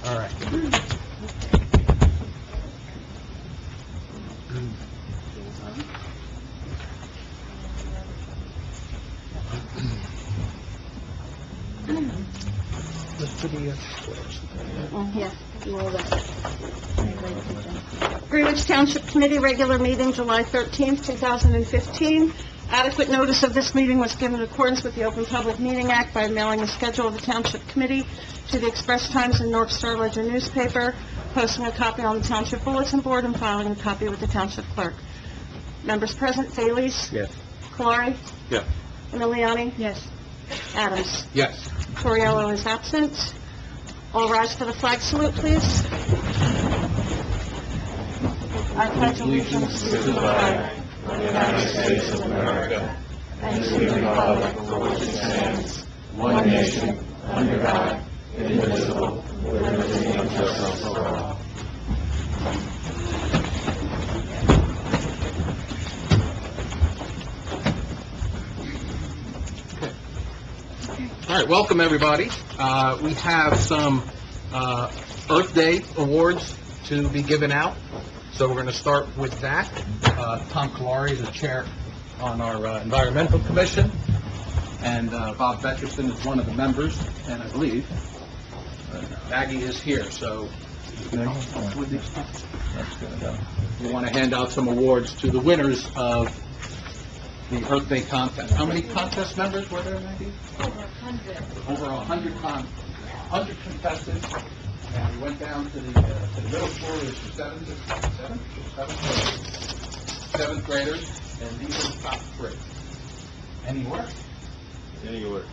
All right. Yes, Greenwich Township Committee, regular meeting, July 13th, 2015. Adequate notice of this meeting was given in accordance with the Open Public Meeting Act by mailing the schedule of the Township Committee to the Express Times and North Star Ledger newspaper, posting a copy on the Township Bulletin Board, and filing a copy with the Township Clerk. Members present: Thales? Yes. Clark? Yes. Emiliani? Yes. Adams? Yes. Toriello is absent. All rise for the flag salute, please. I pledge allegiance to the flag of the United States of America and to the republic for which it stands, one nation, under God, indivisible, with liberty and justice for all. All right, welcome, everybody. We have some Earth Day awards to be given out, so we're going to start with that. Tom Kalari is the chair on our Environmental Commission, and Bob Betcherson is one of the members, and I believe Maggie is here, so we want to hand out some awards to the winners of the Earth Day contest. How many contest members were there, Maggie? Over 100 contestants, and we went down to the middle school. There's seventh graders, and these are the top three. Anywhere? Anywhere.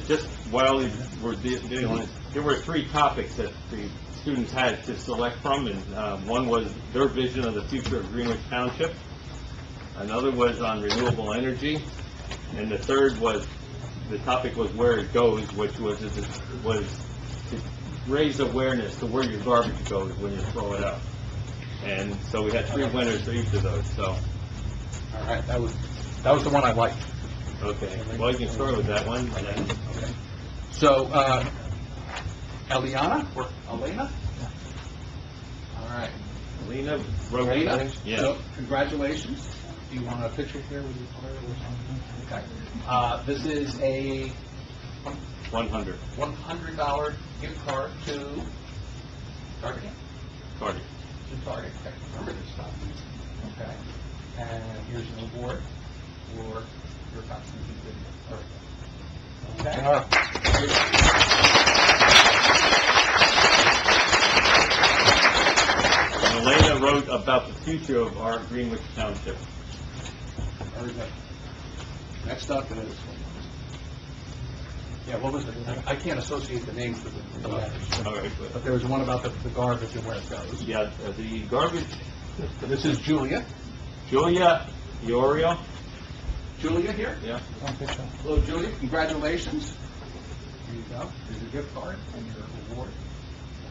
Just while we're dealing, there were 3 topics that the students had to select from, and one was their vision of the future of Greenwich Township. Another was on renewable energy, and the third was, the topic was where it goes, which was to raise awareness to where your garbage goes when you throw it out. And so we had 3 winners for each of those. So, all right, that was the one I liked. okay, well, you can start with that one. And then, Okay. So, Eliana or Elena? All right. Elena, Elena? yeah. So, congratulations. Do you want a picture here with your player or something? Okay. This is a $100. $100 gift card to Target. Target. To Target. Okay. Remember this stuff. Okay. And here's an award for your contribution to the Target. Okay. And Elena wrote about the future of our Greenwich Township. Very good. Next up is, yeah, what was it? I can't associate the names with the letters. All right, good. But there was one about the garbage and where it goes. Yeah, the garbage, This is Julia. Julia Iorio. Julia here? Yeah. Hello, Julia. Congratulations. Here you go. Here's your gift card and your award.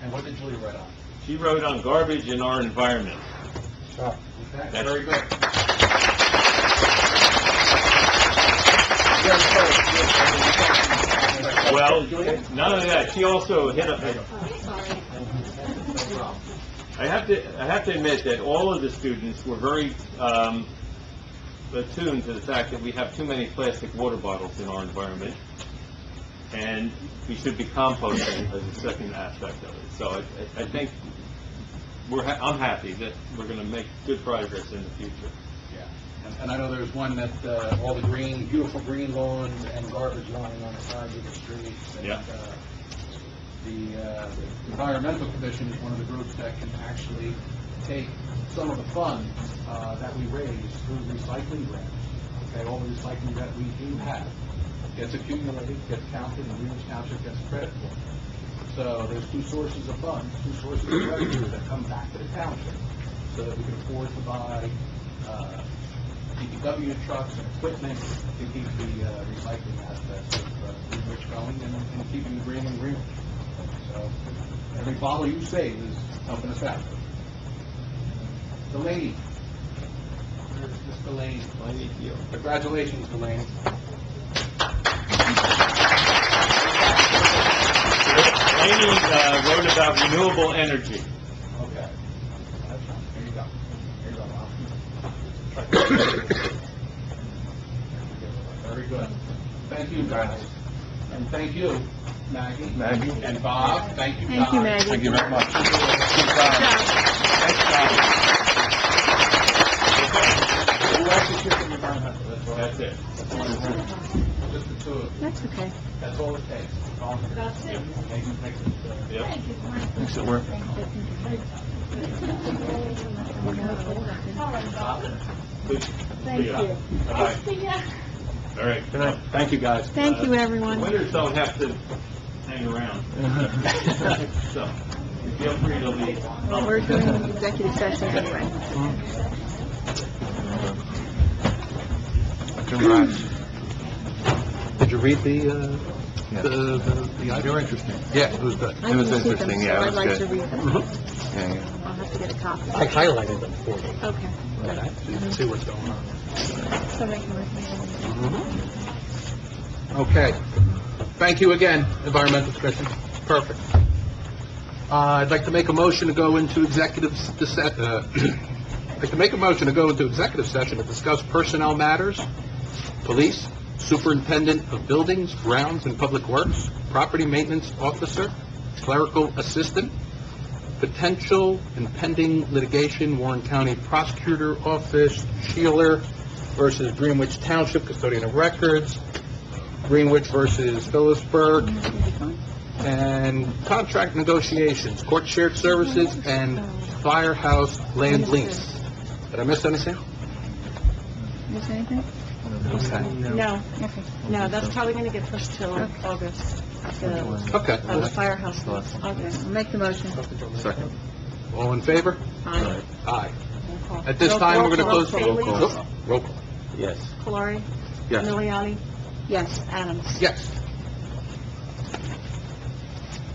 And what did Julia write on? She wrote on garbage in our environment. Okay, very good. Well, not only that, she also hit up. I have to admit that all of the students were very attuned to the fact that we have too many plastic water bottles in our environment, and we should be composting as a second aspect of it. So I think I'm happy that we're going to make good progress in the future. Yeah, and I know there's one that all the green, beautiful green lawns and garbage lying on the sides of the streets. And, Yeah. The Environmental Commission is one of the groups that can actually take some of the funds that we raise through recycling grants. Okay, all the recycling that we do have gets accumulated, gets counted, and Greenwich Township gets credit for it. So there's 2 sources of funds, 2 sources of revenue that come back to the township, so that we can afford to buy DPW trucks and equipment to keep the recycling aspects of Greenwich going and keeping the green in Greenwich. So every bottle you save is helping us out. Delaney. Where's Miss Delaney? Congratulations, Delaney. wrote about renewable energy. Okay. That's fine. Here you go. Here you go. Very good. Thank you, guys. And thank you, Maggie. And Bob. Thank you, guys. Thank you, Maggie. Thank you very much. Thanks, guys. Who else is here from the environmental? That's it. That's all. Just the two of you. That's okay. That's all it takes. That's it. Yep. Makes it work. Thank you. Bye. All right. Good night. Thank you, guys. Thank you, everyone. Winners don't have to hang around. So, feel free to leave. Well, we're doing an executive session anyway. Congrats. Did you read the item? You're interesting. Yeah, it was good. I It was didn't see them, interesting, so yeah, it I'd was like to good. read them. Yeah, yeah. I'll have to get a copy. I highlighted them for you. Okay. So you can see what's going on. So make a recommendation. Okay. Thank you again, Environmental Commission. Perfect. I'd like to make a motion to go into executive session to discuss personnel matters, police, superintendent of buildings, grounds, and public works, property maintenance officer, clerical assistant, potential and pending litigation, Warren County Prosecutor Office, Sheeler versus Greenwich Township, custodian of records, Greenwich versus Phillipsburg, and contract negotiations, court shared services, and firehouse land lease. Did I miss anything? Miss anything? No. Okay. No, that's probably going to get pushed till August. Okay. The firehouse laws. Okay. I'll make the motion. Second. All in favor? Aye. Aye. At this time, we're going to close... Roll call, please. Roll call. Yes. Clarari? Yes. Miliani? Yes. Adams? Yes.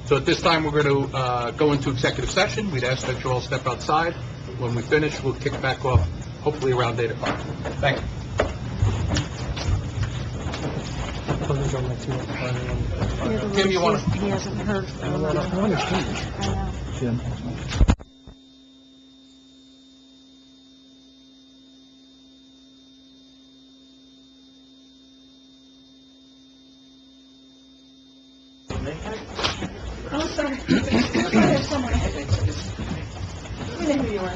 So at this time, we're going to go into executive session. We'd ask that you all step outside. When we finish, we'll kick back off, hopefully around 8 o'clock. Thank you. Tim, you want to... He hasn't heard from them. I know. Jim. Oh, sorry. There's someone.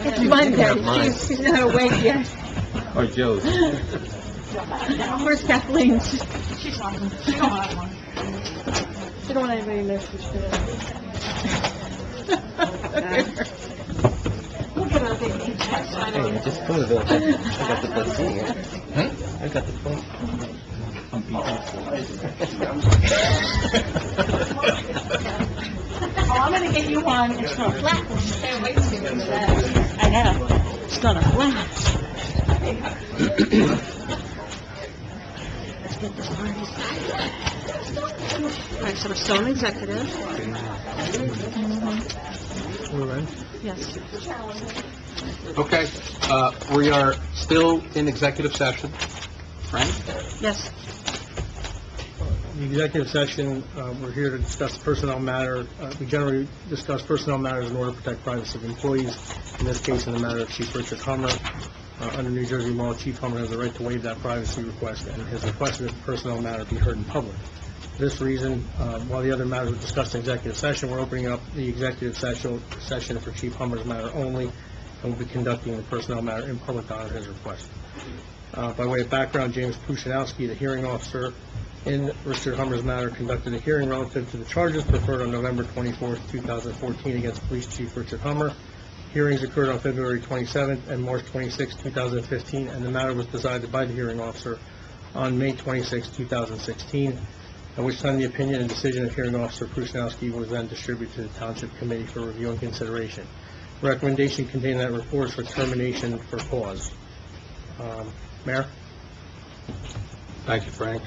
It's Monday. She's not awake yet. Or Joe's. Where's Kathleen? She's on. She don't want one. She don't want anybody to know she's doing Look at her big chest. I know. Hey, just put it up. I got the best seat here. I got the phone. Oh, I'm gonna get you one. It's not a flat one. Can't wait to see what that. I know. It's not a flat. Let's get this party started. All right, so we're still in executive. Yes. Okay, we are still in executive session. Frank? Yes. The executive session, we're here to discuss personnel matter. We generally discuss personnel matters in order to protect privacy of employees. In this case, in the matter of Chief Richard Hummer. Under New Jersey law, Chief Hummer has the right to waive that privacy request and has requested that the personnel matter be heard in public. For this reason, while the other matters were discussed in executive session, we're opening up the executive session for Chief Hummer's matter only, and we'll be conducting the personnel matter in public on his request. By way of background, James Pushanowski, the hearing officer in Richard Hummer's matter, conducted a hearing relative to the charges preferred on November 24th, 2014 against Police Chief Richard Hummer. Hearings occurred on February 27th and March 26, 2015, and the matter was decided by the hearing officer on May 26, 2016, at which time the opinion and decision of hearing officer Pushanowski was then distributed to the Township Committee for review and consideration. The recommendation contained in that report is for termination for cause. Mayor? Thank you, Frank.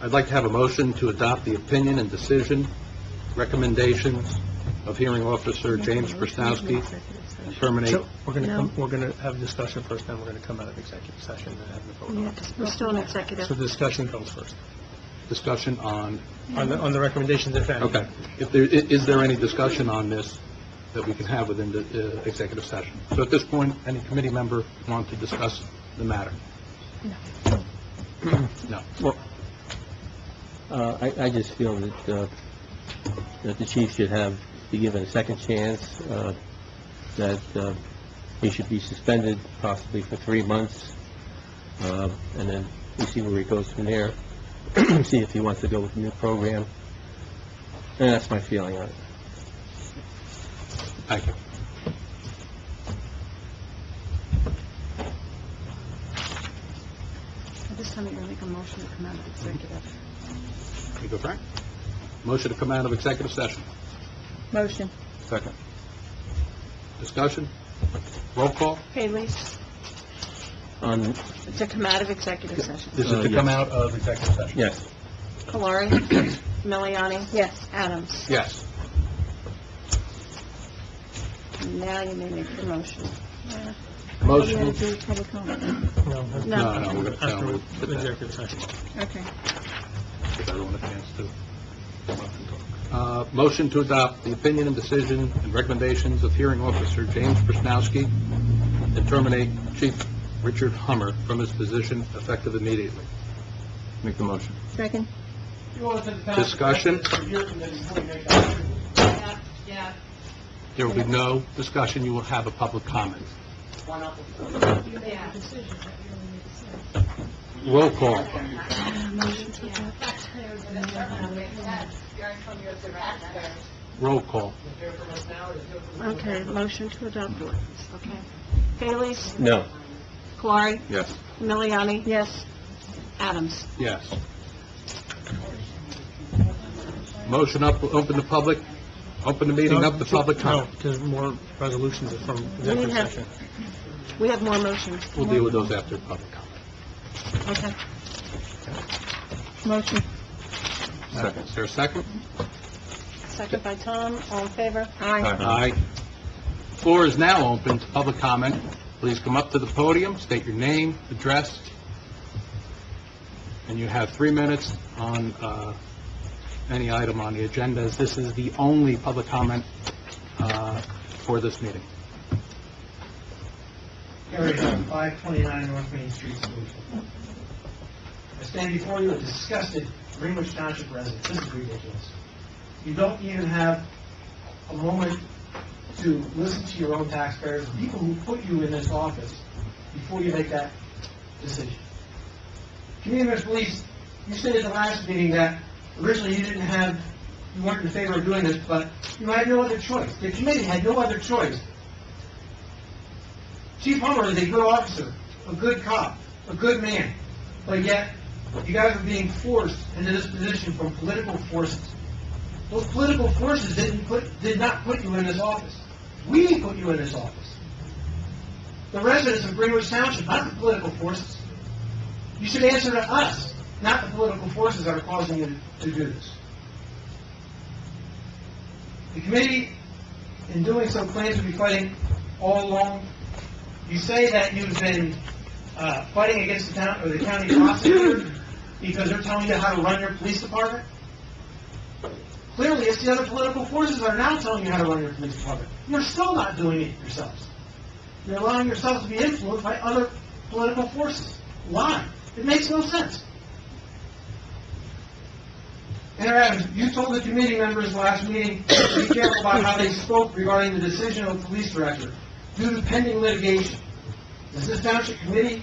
I'd like to have a motion to adopt the opinion and decision, recommendations of hearing officer James Pushanowski and terminate. So we're going to have a discussion first, then we're going to come out of executive session and have the vote. Yeah, we're still in executive. So the discussion comes first. discussion on, On the recommendations, if any. okay. Is there any discussion on this that we can have within the executive session? So at this point, any committee member want to discuss the matter? No. Well, I just feel that the chief should be given a second chance, that he should be suspended possibly for 3 months, and then we see where he goes from there, see if he wants to go with a new program, and that's my feeling on it. Thank you. At this time, you're going to make a motion to come out of executive. You go, Frank? Motion to come out of executive session. Motion. Second. Discussion? Roll call? Haley, On, to come out of executive session. This is to come Yes. out of executive session. yes. Kalari? Miliani? Yes. Adams? Yes. Now you may make the motion. Motion? No, No, we're gonna, after no, we'll executive session. Okay. give everyone a chance to come up and talk. Motion to adopt the opinion and decision and recommendations of hearing officer James Persnowski and terminate Chief Richard Hummer from his position effective immediately. Make the motion. Second? Discussion? There will be no discussion, you will have a public comment. Roll call. Roll call. Okay, motion to adopt ordinance, okay. Haley? No. Kalari? Yes. Miliani? Yes. Adams? Yes. Motion up, open the meeting up to public comment. No, there's more resolutions from executive have- session. We have more motions. We'll deal with those after public comment. Okay. Motion. Second. Is there a second? Second by Tom, all in favor? Aye. Floor is now open to public comment. Please come up to the podium, state your name, address, and you have 3 minutes on any item on the agenda, as this is the only public comment for this meeting. Gary Dunn, 529 North Main Street, Solution. I stand before you a disgusted Greenwich Township resident. This is ridiculous. You don't even have a moment to listen to your own taxpayers, the people who put you in this office, before you make that decision. Community Police, you said at the last meeting that originally you weren't in favor of doing this, but you had no other choice. The committee had no other choice. Chief Hummer is a good officer, a good cop, a good man, but yet you guys are being forced into this position from political forces. Those political forces did not put you in this office. We put you in this office. The residents of Greenwich Township, not the political forces. You should answer to us, not the political forces that are causing you to do this. The committee, in doing so, claims to be fighting all along. You say that you've been fighting against the town or the county prosecutor because they're telling you how to run your police department. Clearly, it's the other political forces that are now telling you how to run your police department. You're still not doing it yourselves. You're allowing yourselves to be influenced by other political forces. Why? It makes no sense. And Adams, you told the committee members last meeting to be careful about how they spoke regarding the decision of the police director due to pending litigation. Does this township committee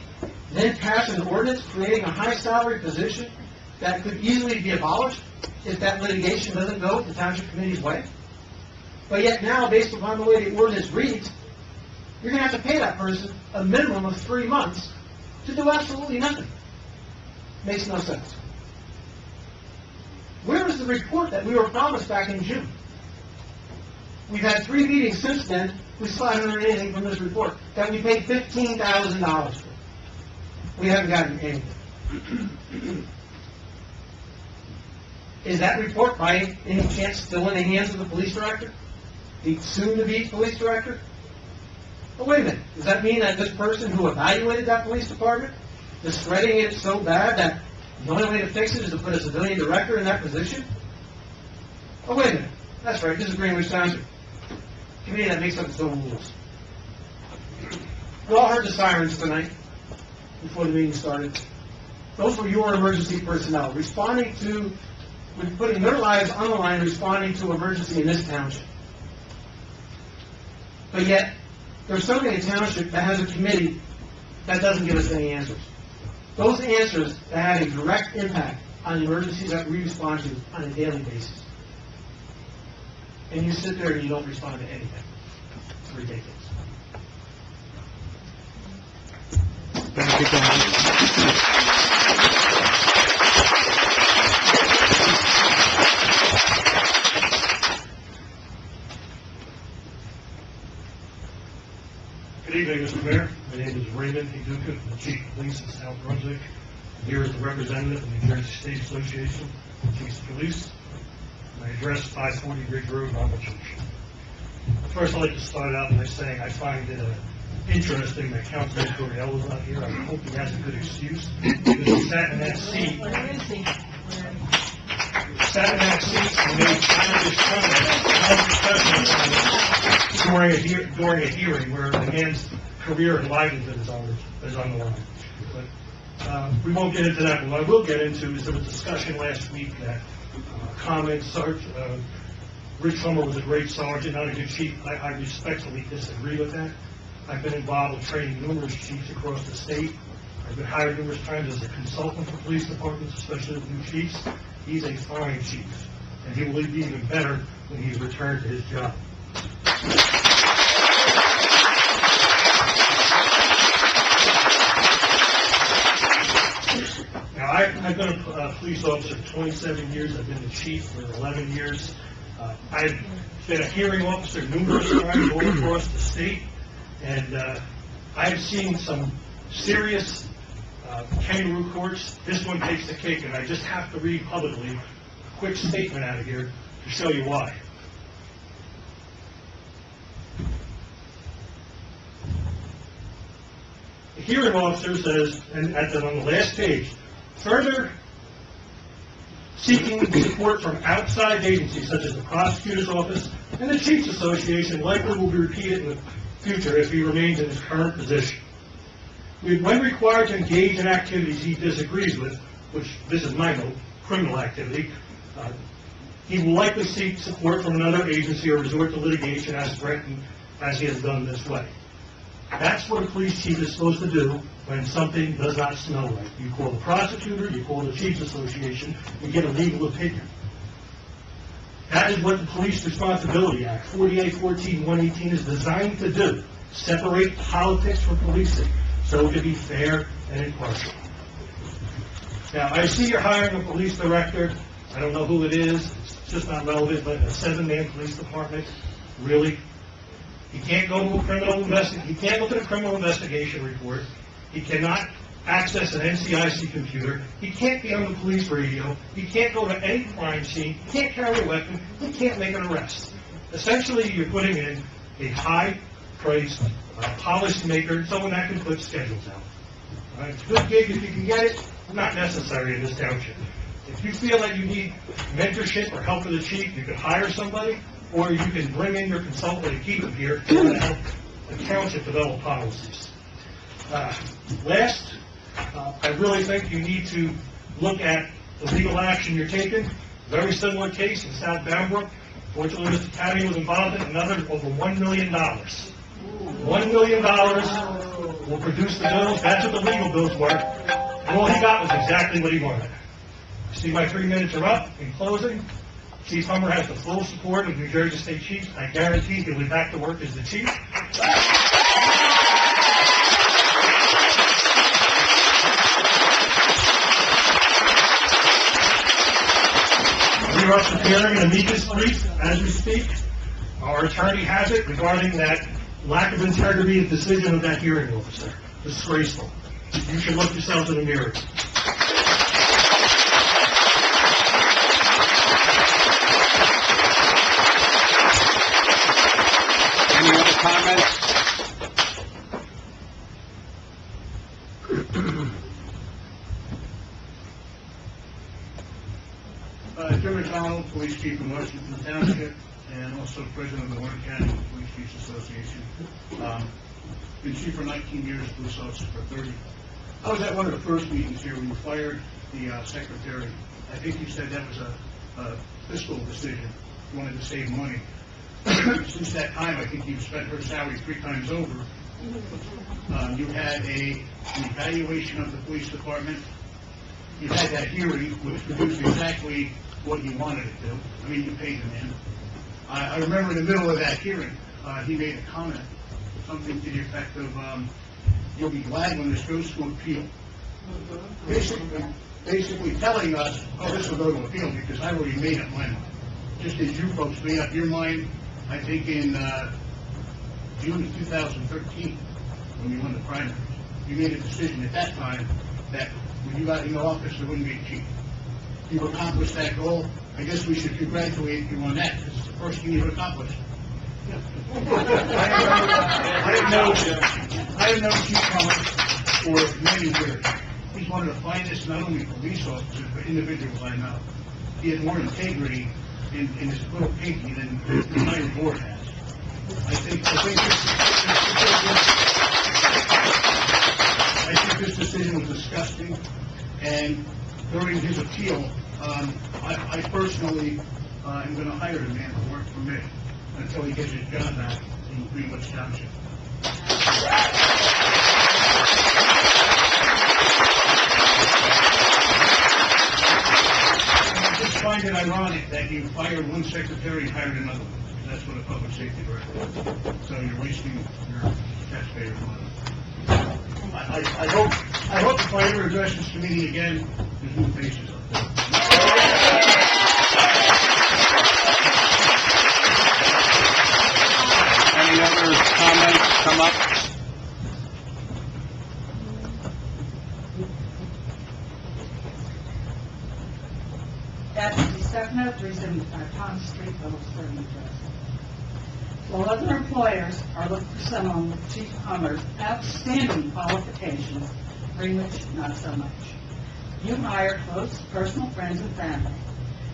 then pass an ordinance creating a high salary position that could easily be abolished if that litigation doesn't go the township committee's way? But yet now, based upon the way the ordinance reads, you're going to have to pay that person a minimum of 3 months to do absolutely nothing. Makes no sense. Where is the report that we were promised back in June? We've had 3 meetings since then. We still haven't heard anything from this report that we paid $15,000 for. We haven't gotten anything. Is that report by any chance still in the hands of the police director? The soon-to-be police director? But wait a minute. Does that mean that this person who evaluated that police department is spreading it so bad that The only way to fix it is to put a civilian director in that position? Oh, wait a minute. That's right, this is Greenwich Township. Committee that makes up its own rules. You all heard the sirens tonight, before the meeting started. Those were your emergency personnel, responding to, putting their lives on the line, responding to emergency in this township. But yet, there's somebody in the township that has a committee that doesn't give us any answers. Those answers that have a direct impact on the emergencies that we respond to on a daily basis. And you sit there and you don't respond to anything. It's ridiculous. Good evening, Mr. Mayor. My name is Raymond Higuka, I'm the Chief of Police in South Brunswick. I'm here as the representative of the New Jersey State Association of Chiefs of Police. My address, 540 Ridge Road, Normal Church. First, I'd like to start out by saying I find it interesting that Councilman Coriel is not here. I hope he has a good excuse, because he sat in that seat. Sat in that seat and made childish comments, during a hearing where a man's career and livelihood is on the line. But we won't get into that. What I will get into is there was discussion last week that comments, Rich Hummer was a great sergeant, not a good chief. I respectfully disagree with that. I've been involved in training numerous chiefs across the state. I've been hired numerous times as a consultant for police departments, especially with new chiefs. He's a fine chief, and he will be even better when he's returned to his job. Now, I've been a police officer for 27 years. I've been the chief for 11 years. I've been a hearing officer numerous times all across the state, and I've seen some serious kangaroo courts. This one takes the cake, and I just have to read publicly a quick statement out of here to show you why. The hearing officer says, and on the last page, further seeking support from outside agencies such as the prosecutor's office and the Chiefs Association likely will be repeated in the future if he remains in his current position. When required to engage in activities he disagrees with, which this is my note, criminal activity, he will likely seek support from another agency or resort to litigation as threatened as he has done this way. That's what a police chief is supposed to do when something does not smell right. You call the prosecutor, you call the Chiefs Association, you get a legal opinion. That is what the Police Responsibility Act, 4814-118, is designed to do. Separate politics from policing, so it can be fair and impartial. Now, I see you're hiring a police director. I don't know who it is. It's just not relevant, but a 7-man police department, really? He can't go to a he can't look at a criminal investigation report. He cannot access an NCIC computer. He can't be on the police radio. He can't go to any crime scene. He can't carry a weapon. He can't make an arrest. Essentially, you're putting in a high-priced policymaker, someone that can put schedules out. All right? It's a good gig if you can get it. Not necessary in this township. If you feel that you need mentorship or help with the chief, you can hire somebody, or you can bring in your consultant and keep him here to help the township develop policies. Last, I really think you need to look at the legal action you're taking. Very similar case in South Boundbrook. Fortunately, Mr. Taddy was involved in another over $1 million. $1 million will produce the bills. That's what the legal bills were. And all he got was exactly what he wanted. I see my 3 minutes are up. In closing, Chief Hummer has the full support of New Jersey State Chiefs. I guarantee he'll be back to work as the chief. We are preparing an amicus brief as we speak. Our attorney has it regarding that lack of integrity and decision of that hearing officer. Disgraceful. You should look yourselves in the mirror. Any other comments? Chief in Washington Township, and also President of the Warren County Police Chiefs Association. Been chief for 19 years, police officer for 30. I was at one of the first meetings here when you fired the secretary. I think you said that was a fiscal decision. You wanted to save money. Since that time, I think you've spent her salary 3 times over. You had an evaluation of the police department. You had that hearing, which produced exactly what you wanted it to. I mean, you paid the man. I remember in the middle of that hearing, he made a comment, something to the effect of, you'll be glad when this goes to appeal. Basically telling us, oh, this will go to appeal because I already made up my mind. Just as you folks made up your mind, I think in June of 2013, when you won the primaries. You made a decision at that time that when you got into office, there wouldn't be a chief. You've accomplished that goal. I guess we should congratulate you on that, because it's the first thing you've accomplished. I have known Chief Cummings for many years. He's one of the finest, not only police officers, but individuals I know. He has more integrity in his little pinky than the entire board has. I think this decision was disgusting, and during his appeal, I personally am going to hire the man to work for me until he gets his job back in Greenwich Township. I just find it ironic that you fired one secretary and hired another one. That's what a public safety director is. So you're wasting your taxpayers' money. I hope if I ever address this committee again, there's new faces up there. Any other comments come up? That's 375 Pond Street, Phillipsburg, New Jersey. While other employers are looking for someone with Chief Hummer's outstanding qualifications, Greenwich, not so much. You hire close personal friends and family.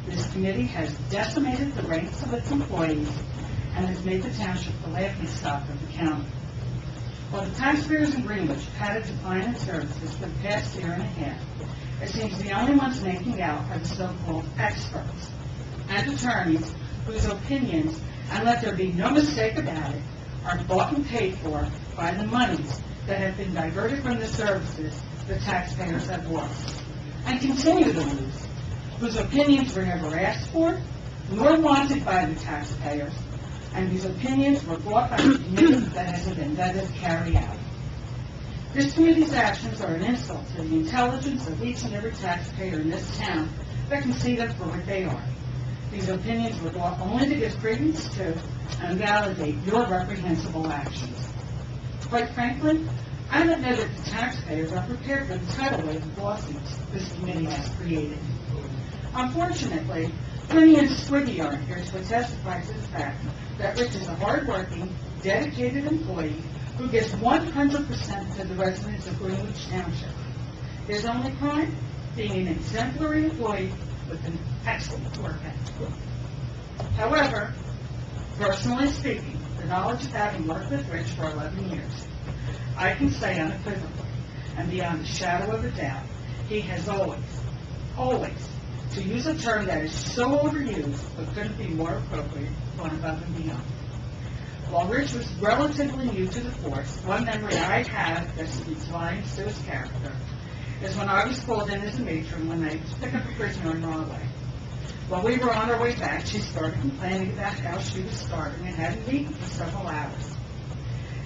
This committee has decimated the ranks of its employees and has made the township the laughingstock of the county. While the taxpayers in Greenwich had a decline in services for the past year and a half, it seems the only ones making out are the so-called experts and attorneys whose opinions, and let there be no mistake about it, are bought and paid for by the monies that have been diverted from the services the taxpayers have lost and continue to lose, whose opinions were never asked for nor wanted by the taxpayers, and whose opinions were brought by the committee that has a vendetta to carry out. This committee's actions are an insult to the intelligence of each and every taxpayer in this town that can see them for what they are. These opinions were brought only to give credence to and validate your reprehensible actions. Quite frankly, I don't know that the taxpayers are prepared for the tidal wave of lawsuits this committee has created. Unfortunately, Winnie and Squiggy aren't here to testify to the fact that Rich is a hard-working, dedicated employee who gives 100% to the residents of Greenwich Township. His only crime? Being an exemplary employee with an excellent work ethic. However, personally speaking, the knowledge of having worked with Rich for 11 years, I can say unequivocally, and beyond a shadow of a doubt, he has always, to use a term that is so overused but couldn't be more appropriate, gone above and beyond. While Rich was relatively new to the force, one memory I have that speaks volumes to his character is when I was called in as a matron one night to pick up a prisoner in Norway. While we were on our way back, she started complaining about how she was starving and hadn't eaten for several hours.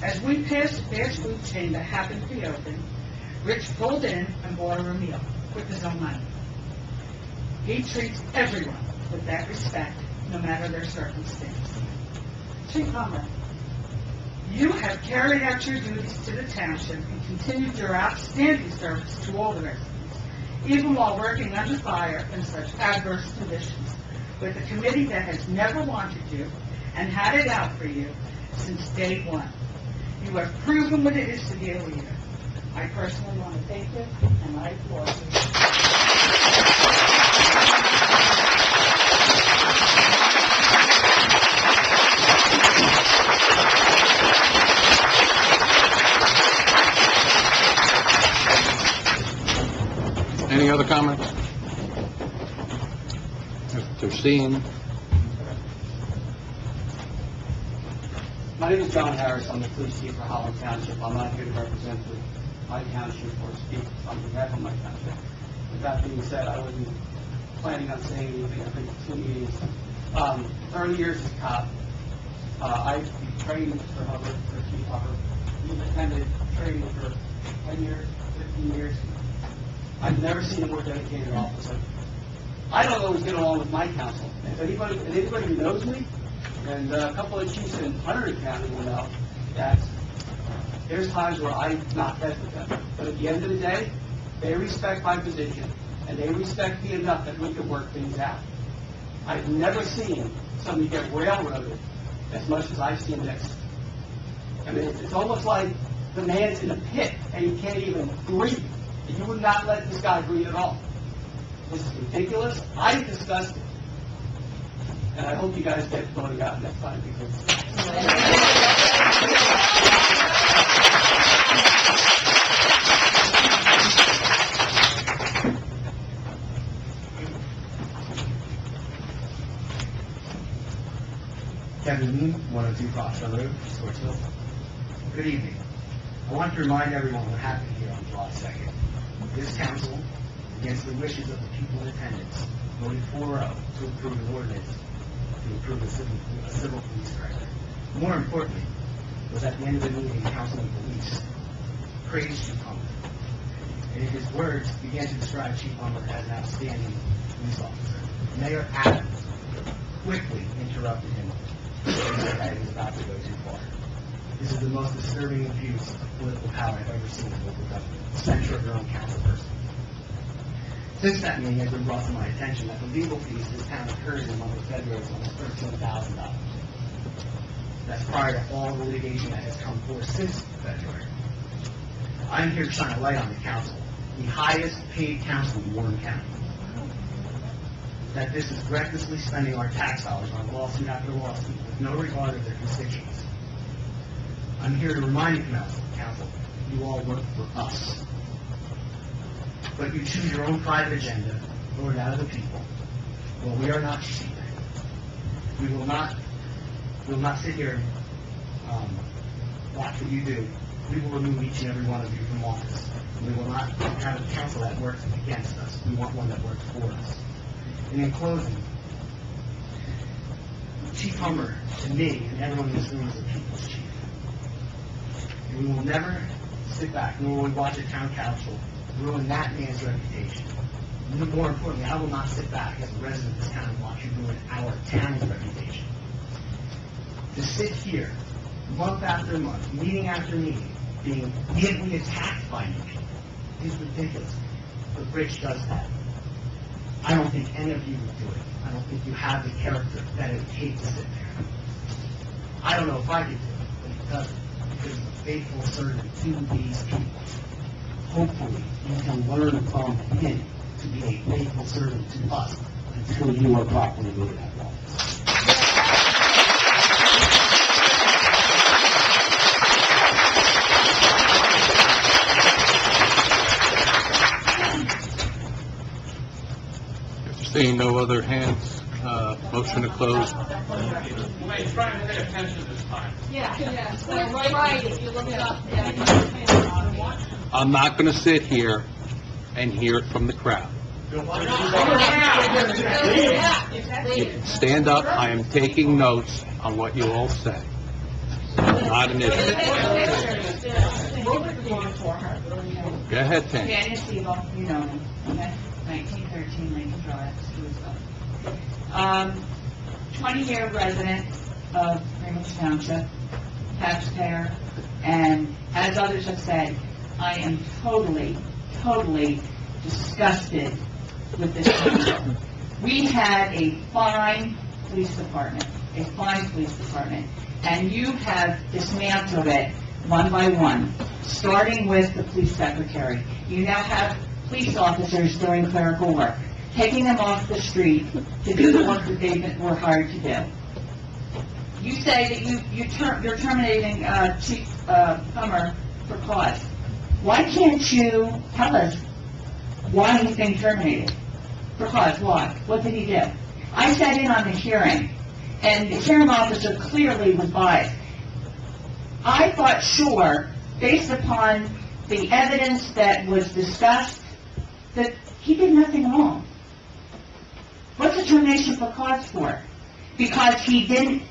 As we passed a fast food chain that happened to be open, Rich pulled in and bought her a meal with his own money. He treats everyone with that respect, no matter their circumstance. Chief Hummer, you have carried out your duties to the township and continued your outstanding service to all the residents, even while working under fire in such adverse conditions, with a committee that has never wanted you and had it out for you since day one. You have proven what it is to be a leader. I personally want to thank you, and I applaud you. other comments? If they're seeing, My name is John Harris. I'm the police chief for Holland Township. I'm not here to represent my township or speak on behalf of my township. With that being said, I wasn't planning on saying anything. I've been to 2 meetings. 30 years as a cop. I've trained for Hubbard, for Chief Hubbard. We've attended training for 10 years, 15 years. I've never seen a more dedicated officer. I don't always get along with my council. If anybody who knows me, and a couple of chiefs in Hunterdon County will know that there's times where I knock heads with them. But at the end of the day, they respect my position, and they respect me enough that we can work things out. I've never seen somebody get railroaded as much as I've seen this. I mean, it's almost like the man's in a pit, and he can't even breathe. And you would not let this guy breathe at all. This is ridiculous. I'm disgusted. And I hope you guys get voted out next time, because... Kevin Lee, 102 Crossville Road, Swartsville. Good evening. I want to remind everyone what happened here on July 2nd. This council, against the wishes of the people in attendance, voted 4-0 to approve an ordinance to approve a civil police director. More importantly, was at the end of the meeting, Councilman Police praised Chief Hummer, and in his words began to describe Chief Hummer as an outstanding police officer. Mayor Adams quickly interrupted him, saying that he was about to go too far. This is the most disturbing abuse of political power I've ever seen in local government, censure of your own council person. Since that meeting, it has been brought to my attention that the legal fees this town incurred in the month of February is almost $13,000. That's prior to all the litigation that has come forth since February. I'm here to shine a light on the council, the highest paid council in Warren County. That this is recklessly spending our tax dollars on lawsuit after lawsuit with no regard of their constituents. I'm here to remind you, council, you all work for us. But you choose your own private agenda, voted out of the people. Well, we are not cheating. We will not sit here and watch what you do. We will remove each and every one of you from office. We will not have a council that works against us. We want one that works for us. And in closing, Chief Hummer, to me and everyone in this room, is a people's chief. And we will never sit back, nor will we watch a town council ruin that man's reputation. And more importantly, I will not sit back as a resident of this town and watch you ruin our town's reputation. To sit here, month after month, meeting after meeting, being hiddenly attacked by you people is ridiculous. But Rich does that. I don't think any of you would do it. I don't think you have the character that it would take to sit there. I don't know if I could do it, but he doesn't. Because he's a faithful servant to these people. Hopefully, you can learn from him to be a faithful servant to us until you are properly voted out of office. seeing no other hands, motion to close. Wait, trying to pay attention this time. Yes, right, if you look it up. I'm not going to sit here and hear it from the crowd. You can stand up. I am taking notes on what you all say. Not an issue. Go ahead, Tam. Daniel Siebel, you know me, okay? 1913 Lincoln Drive, Louisville. 20-year resident of Greenwich Township, taxpayer, and as others have said, I am totally disgusted with this township. We had a fine police department, and you have dismantled it one by one, starting with the police secretary. You now have police officers doing clerical work, taking them off the street to do the work that they were hired to do. You say that you're terminating Chief Hummer for cause. Why can't you tell us why he's being terminated. Because, why? What did he do? I sat in on the hearing, and the hearing officer clearly was biased. I thought, sure, based upon the evidence that was discussed, that he did nothing wrong. What's the termination for cause for? Because he didn't,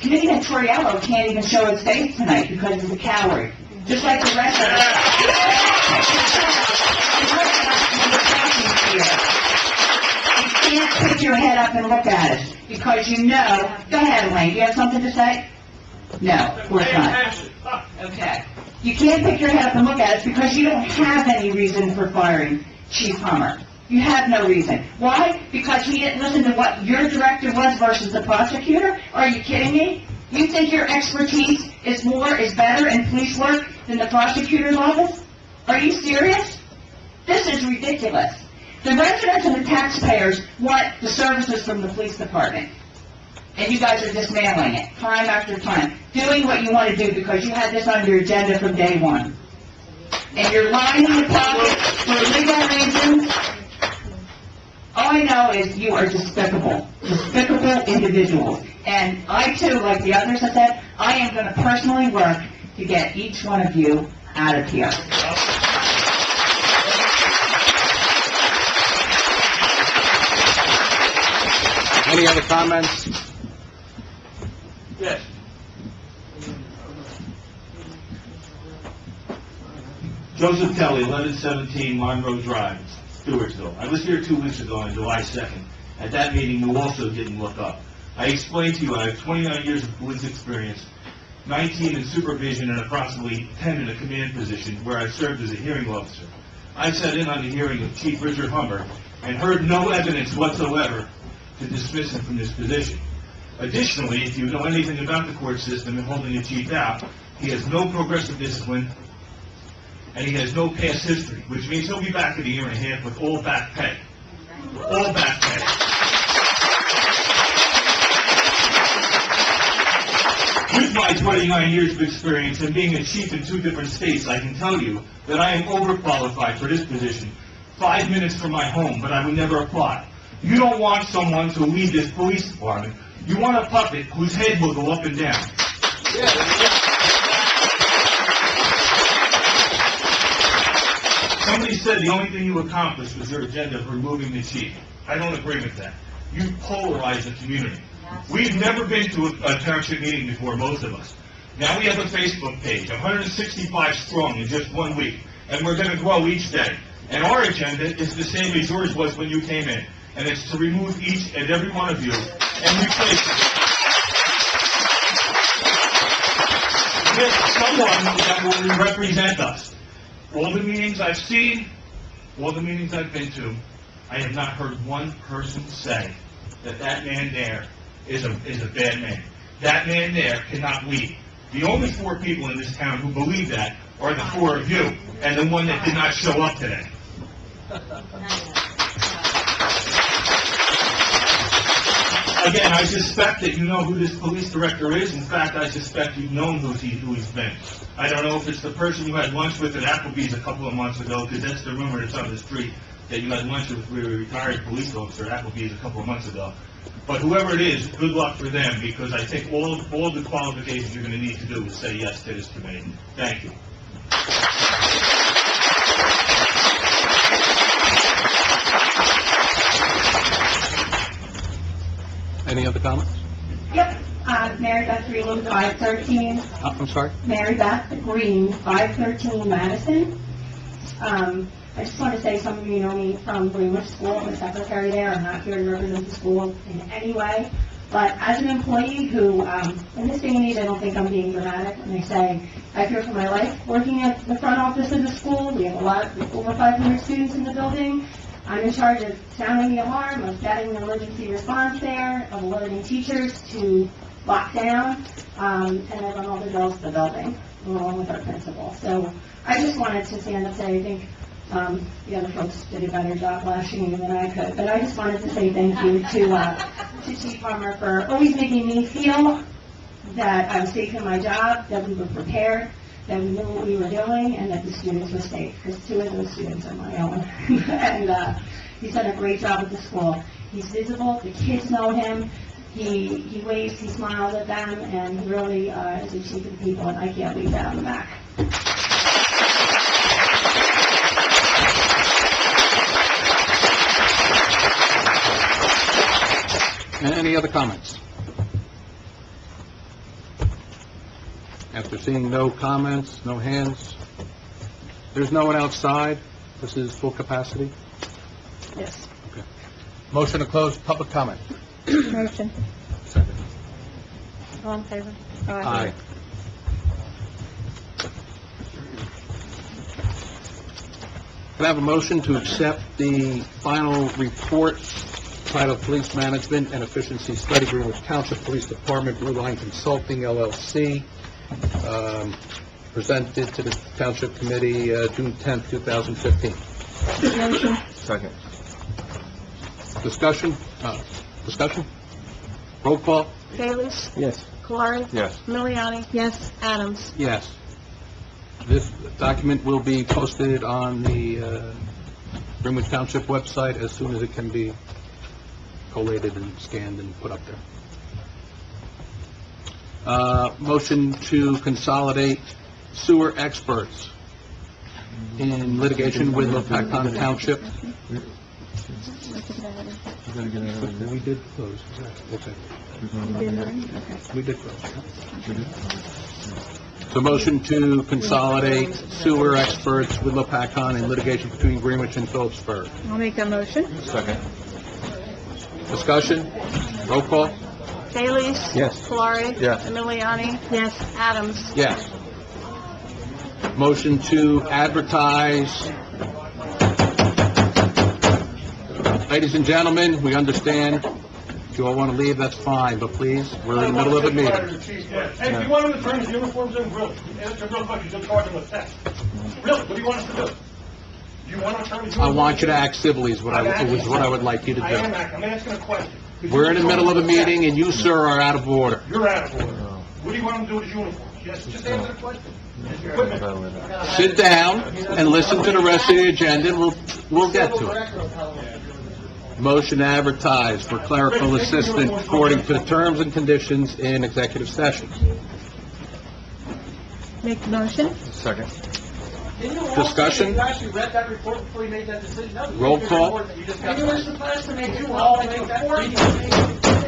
Committeeman Torriello can't even show his face tonight because he's a coward. Just like the rest of us. You can't put your head up and look at us because you know. Go ahead, Elaine. Do you have something to say? No, of course not. Okay. You can't pick your head up and look at us because you don't have any reason for firing Chief Hummer. You have no reason. Why? Because he didn't listen to what your director was versus the prosecutor? Are you kidding me? You think your expertise is better in police work than the prosecutor's office? Are you serious? This is ridiculous. The residents and the taxpayers want the services from the police department. And you guys are dismantling it, time after time, doing what you want to do because you had this on your agenda from day one. And you're lying in the pocket for legal reasons. All I know is you are despicable individuals. And I too, like the others have said, I am going to personally work to get each one of you out of here. Any other comments? Yes. Joseph Kelly, 1117 Monroe Drive, Stewartsville. I was here 2 weeks ago on July 2nd. At that meeting, you also didn't look up. I explained to you I have 29 years of police experience, 19 in supervision and approximately 10 in a command position where I served as a hearing officer. I sat in on the hearing of Chief Richard Hummer and heard no evidence whatsoever to dismiss him from this position. Additionally, if you know anything about the court system and holding a chief out, he has no progressive discipline and he has no past history, which means he'll be back in a year and a half with all back pay. All back pay. With my 29 years of experience and being a chief in 2 different states, I can tell you that I am overqualified for this position. 5 minutes from my home, but I would never apply. You don't want someone to lead this police department. You want a puppet whose head will go up and down. Somebody said the only thing you accomplished was your agenda of removing the chief. I don't agree with that. You polarize the community. We've never been to a township meeting before, most of us. Now we have a Facebook page, 165 strong in just 1 week, and we're going to grow each day. And our agenda is the same as yours was when you came in, and it's to remove each and every one of you and replace them with someone that will represent us. All the meetings I've seen, all the meetings I've been to, I have not heard one person say that that man there is a bad man. That man there cannot lead. The only 4 people in this town who believe that are the 4 of you, and the one that did not show up today. Again, I suspect that you know who this police director is. In fact, I suspect you've known who he's been. I don't know if it's the person you had lunch with at Applebee's a couple of months ago, because that's the rumor that's on the street, that you had lunch with a retired police officer at Applebee's a couple of months ago. But whoever it is, good luck for them, because I think all the qualifications you're going to need to do is say yes to this committee. Thank you. Any other comments? Yep, Mary Beth Green, 513. I'm sorry? Mary Beth Green, 513 Madison. I just want to say, some of you know me from Greenwich School. I'm the secretary there. I'm not here to represent the school in any way. But as an employee who, in this day and age, I don't think I'm being dramatic when I say I fear for my life working at the front office of the school. We have over 500 students in the building. I'm in charge of sounding the alarm, of getting an emergency response there, of alerting teachers to lock down, and I run all the drills to the building, along with our principal. So I just wanted to stand up and say, I think the other folks did a better job flashing me than I could, but I just wanted to say thank you to Chief Hummer for always making me feel that I was safe in my job, that we were prepared, that we knew what we were doing and that the students were safe, because 2 of those students are my own. And he's done a great job at the school. He's visible, the kids know him, he waves, he smiles at them, and he really is a chief of the people, and I can't leave that on the back. Any other comments? After seeing no comments, no hands, there's no one outside, this is full capacity? Yes. Okay. Motion to close public comment. Motion. Second. All in favor? Aye. Can I have a motion to accept the final report titled Police Management and Efficiency Study Greenwich Township Police Department, Blue Line Consulting LLC, presented to the Township Committee June 10th, 2015. Motion. Second. Discussion? Discussion? Roll call? Bailey's? Yes. Clark? Yes. Miliani? Yes. Adams? Yes. This document will be posted on the Greenwich Township website as soon as it can be collated and scanned and put up there. Motion to consolidate sewer experts in litigation with Lopakon Township. We did close. Okay. We did close. So motion to consolidate sewer experts with Lopakon in litigation between Greenwich and Phillipsburg. I'll make that motion. Second. Discussion? Roll call? Bailey's? Yes. Clark? Yes. Miliani? Yes. Adams? Yes. Motion to advertise. Ladies and gentlemen, we understand. If you all want to leave, that's fine, but please, we're in the middle of a meeting. Hey, if you want him to turn his uniforms in, really, answer real quick, you'll charge him with theft. Really, what do you want us to do? Do you want to turn his I uniforms want you to in? act civilly is what I would like you to I am do. I'm asking a question. We're in the middle of a meeting, and you, sir, are out of order. You're out of order. What do you want him to do with his uniforms? Yes, just answer the question. Equipment. Sit down and listen to the rest of the agenda, and we'll get to it. Motion to advertise for clerical assistant according to the terms and conditions in executive session. Make the motion. Second. Didn't you also Discussion? say you actually read that report before you made that decision? That was a Roll good call. report that you just got. You were supposed to make You a all call make before that you decision. made the decision.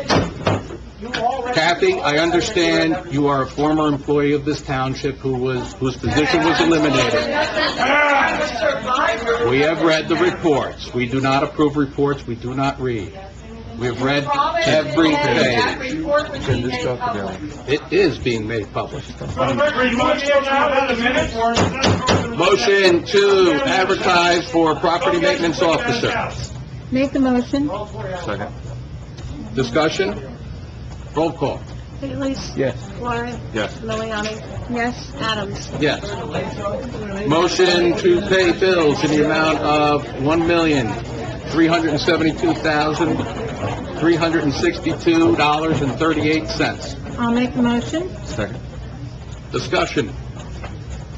You all read- Kathy, I understand you are a former employee of this township whose position was eliminated. We have read the reports. We do not approve reports we do not read. We have read every That page. report would be made talk public. about It is being made public. For the record, you want to know now about the minutes? Motion to advertise for property maintenance officer. Make the motion. Second. Discussion? Roll call. Bailey's? Yes. Clark? Yes. Miliani? Yes. Adams? Yes. Motion to pay bills in the amount of $1,372,362.38. I'll make the motion. Second. Discussion.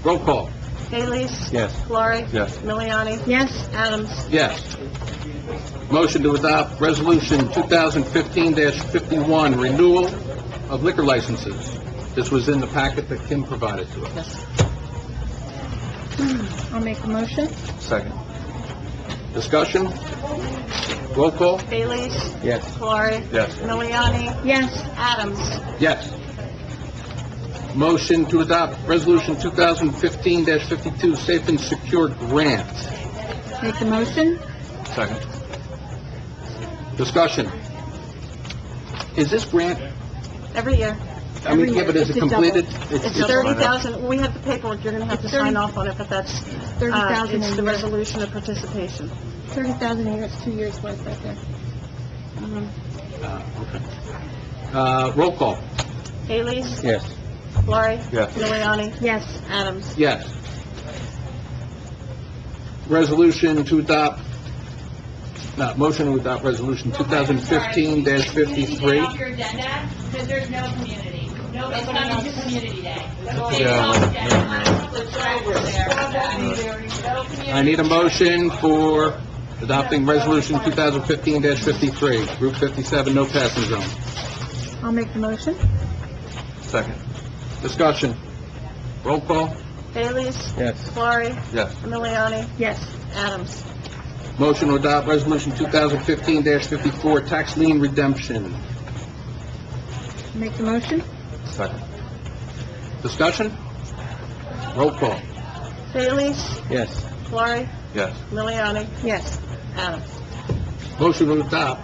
Roll call. Bailey's? Yes. Clark? Yes. Miliani? Yes. Adams? Yes. Motion to adopt Resolution 2015-51, renewal of liquor licenses. This was in the packet that Kim provided to us. I'll make the motion. Second. Discussion? Roll call? Bailey's? Yes. Clark? Yes. Miliani? Yes. Adams? Yes. Motion to adopt Resolution 2015-52, safe and secure grant. Make the motion. Second. Discussion? Is this grant, Every year. I mean, yeah, but is it completed? It's 30,000, we have the paperwork, you're going to have to sign off on it, but that's, 30,000 it's a the year. resolution of participation. 30,000 a year, it's 2 years worth right there. Okay. Roll call? Bailey's? Yes. Laurie? Yes. Miliani? Yes. Adams? Yes. Resolution to adopt, motion to adopt Resolution 2015-53. your agenda, because there's no community. Nobody's coming to Community Day. I need a motion for adopting Resolution 2015-53, Group 57, no passing zone. I'll make the motion. Second. Discussion. Roll call. Bailey's? Yes. Laurie? Yes. Miliani? Yes. Adams? Motion to adopt Resolution 2015-54, tax lien redemption. Make the motion. Second. Discussion. Roll call. Bailey's? Yes. Laurie? Yes. Miliani? Yes. Adams? Motion to adopt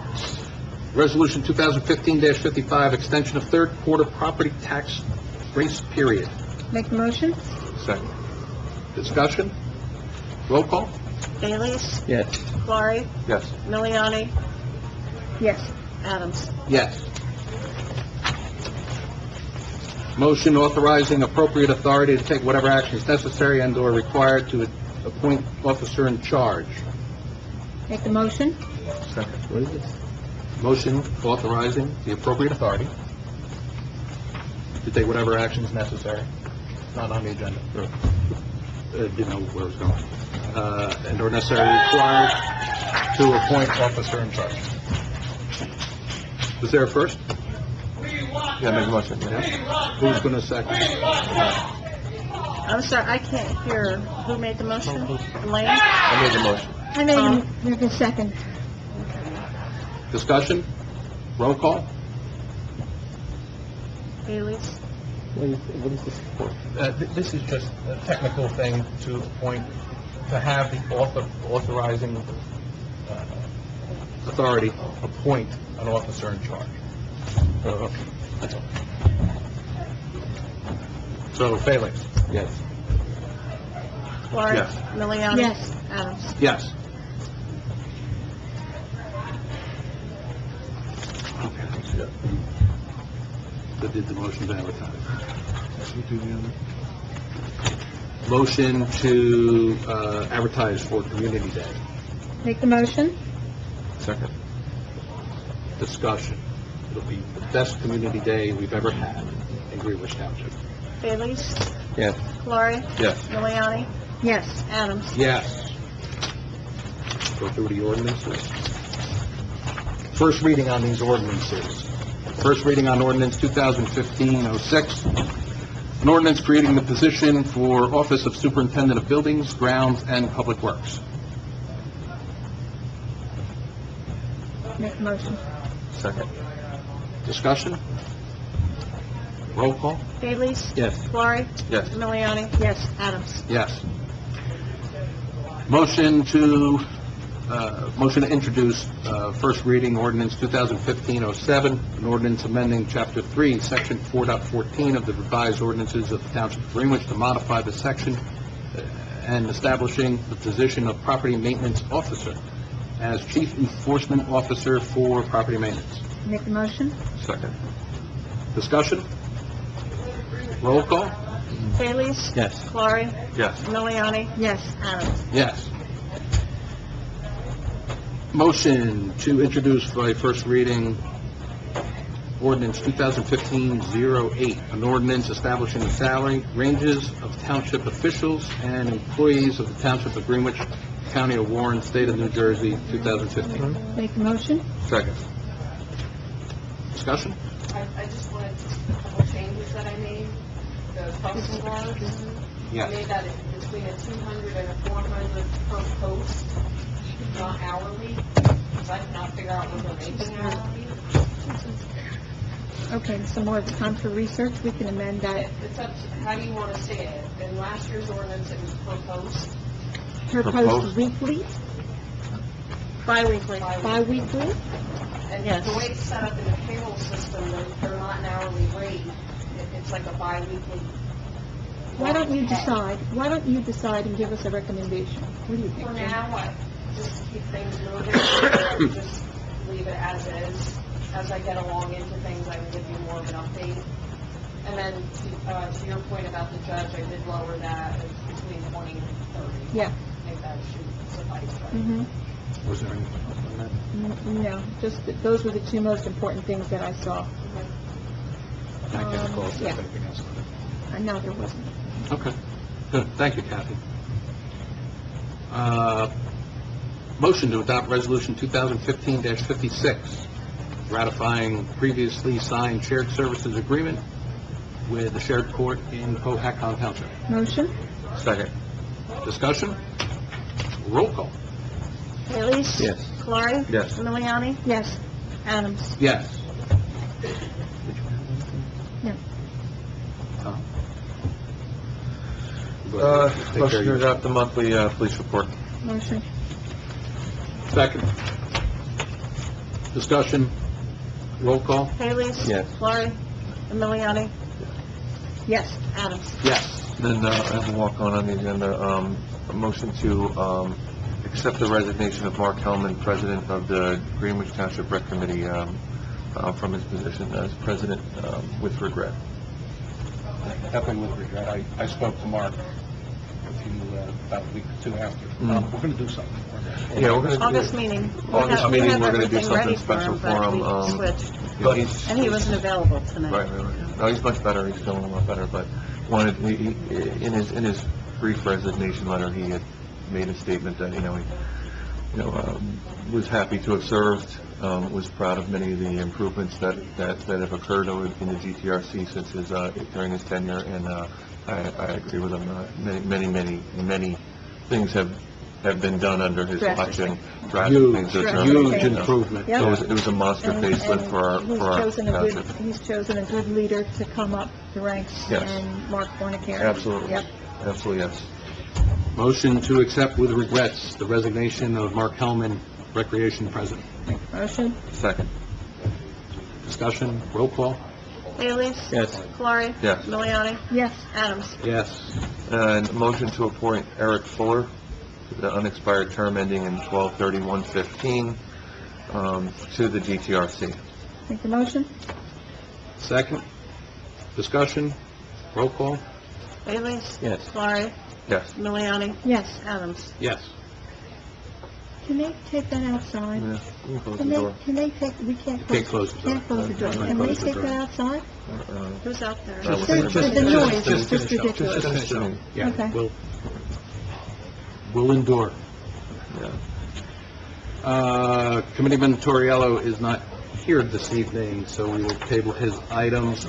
Resolution 2015-55, extension of third quarter property tax grace period. Make the motion. Second. Discussion. Roll call. Bailey's? Yes. Laurie? Yes. Miliani? Yes. Adams? Yes. Motion authorizing appropriate authority to take whatever action is necessary and/or required to appoint officer in charge. Make the motion. Second. What is this? Motion authorizing the appropriate authority to take whatever action is necessary. Not on the agenda. Didn't know where it was going. And/or necessary required to appoint officer in charge. Was there a first? Yeah, make a motion. Who's going to second? I'm sorry, I can't hear. Who made the motion? Elaine? I made the motion. I made the second. Discussion? Roll call? Bailey's? What is this for? This is just a technical thing to appoint, to have the authorizing authority appoint an officer in charge. Okay. That's all. So, Felix? Yes. Laurie? Yes. Miliani? Yes. Adams? Yes. That did the motion to advertise. Motion to advertise for Community Day. Make the motion. Second. Discussion. It'll be the best Community Day we've ever had in Greenwich Township. Bailey's? Yes. Laurie? Yes. Miliani? Yes. Adams? Yes. Go through the ordinances. First reading on these ordinances. First reading on ordinance 2015-06. An ordinance creating the position for Office of Superintendent of Buildings, Grounds, and Public Works. Make the motion. Second. Discussion? Roll call? Bailey's? Yes. Laurie? Yes. Miliani? Yes. Adams? Yes. Motion to introduce first reading ordinance 2015-07, an ordinance amending Chapter 3, Section 4.14 of the revised ordinances of the Township of Greenwich to modify the section and establishing the position of Property Maintenance Officer as Chief Enforcement Officer for Property Maintenance. Make the motion. Second. Discussion? Roll call? Bailey's? Yes. Laurie? Yes. Miliani? Yes. Adams? Yes. Motion to introduce by first reading ordinance 2015-08, an ordinance establishing the salary ranges of township officials and employees of the Township of Greenwich, County of Warren, State of New Jersey, 2015. Make the motion. Second. Discussion? I just wanted a couple changes that I made. The crossing guards. Yes. I made that between a 200 and a 400 per post, not hourly, because I cannot figure out what they're making hourly. Okay, some more time for research. We can amend that. It's up to, how do you want to say it? In last year's ordinance, it was per post. Per post weekly, Bi-weekly? bi-weekly. And Yes. the way it's set up in the payroll system, they're not an hourly rate. It's like a bi-weekly. Why don't you decide and give us a recommendation? What do you think? For Jim? now, I just keep things moving, just leave it as is. As I get along into things, I will give you more of an update. And then to your point about the judge, I did lower that. It's between 20 and 30. Yeah. I think that should suffice, right? Mm-hmm. Was there anything on that? No, just those were the two most important things that I saw. I can recall if Yeah. there's anything else on it. No, there wasn't. Okay, good, thank you, Kathy. Motion to adopt Resolution 2015-56, ratifying previously signed shared services agreement with the shared court in Cohasset Township. Motion? Second. Discussion? Roll call. Haley? Yes. Laurie? Yes. Miliani? Yes. Adams? Yes. No. Tom? Motion to adopt the monthly, police report. Motion? Second. Discussion? Roll call. Haley? Yes. Laurie? Miliani? Yes. Adams? Yes. Then, as we walk on the agenda, a motion to, accept the resignation of Mark Hellman, President of the Greenwich Township Rec Committee, from his position as President, with regret. Definitely with regret. I spoke to Mark a few, about a week or two after. Mm. We're going to do something. Yeah, we're gonna do... August meeting. August meeting, we're gonna do We have everything something ready special for him, but we switched. But he's... And he wasn't available tonight. Right. No, he's much better, he's feeling a lot better, but in his brief resignation letter, he had made a statement that, he was happy to have served, was proud of many of the improvements that have occurred in the GTRC since during his tenure, and I agree with him. Many things have been done under his watch, and drastic things. Huge improvement. Yep. It was a monster facelift for our township. He's chosen a good leader to come up the ranks. Yes. And Mark Fornicari. Absolutely. Yep. Absolutely, yes. Motion to accept with regrets the resignation of Mark Hellman, Recreation President. Motion? Second. Discussion? Roll call? Haley? Yes. Laurie? Yes. Miliani? Yes. Adams? Yes. And motion to appoint Eric Fuller to the unexpired term ending in 12/31/15 to the GTRC. Make the motion? Second. Discussion? Roll call? Haley? Yes. Laurie? Yes. Miliani? Yes. Adams? Yes. Can they take that outside? Yeah, you can close Can the they, door. we can't Can't close the door. Can't close the door. Can't Can they close the take door. that outside? Who's out there? That was- The noise is just finish up. ridiculous. Just finish up. Yeah, Okay. we'll endure. Yeah. Committeeman Torriello is not here this evening, so we will table his items.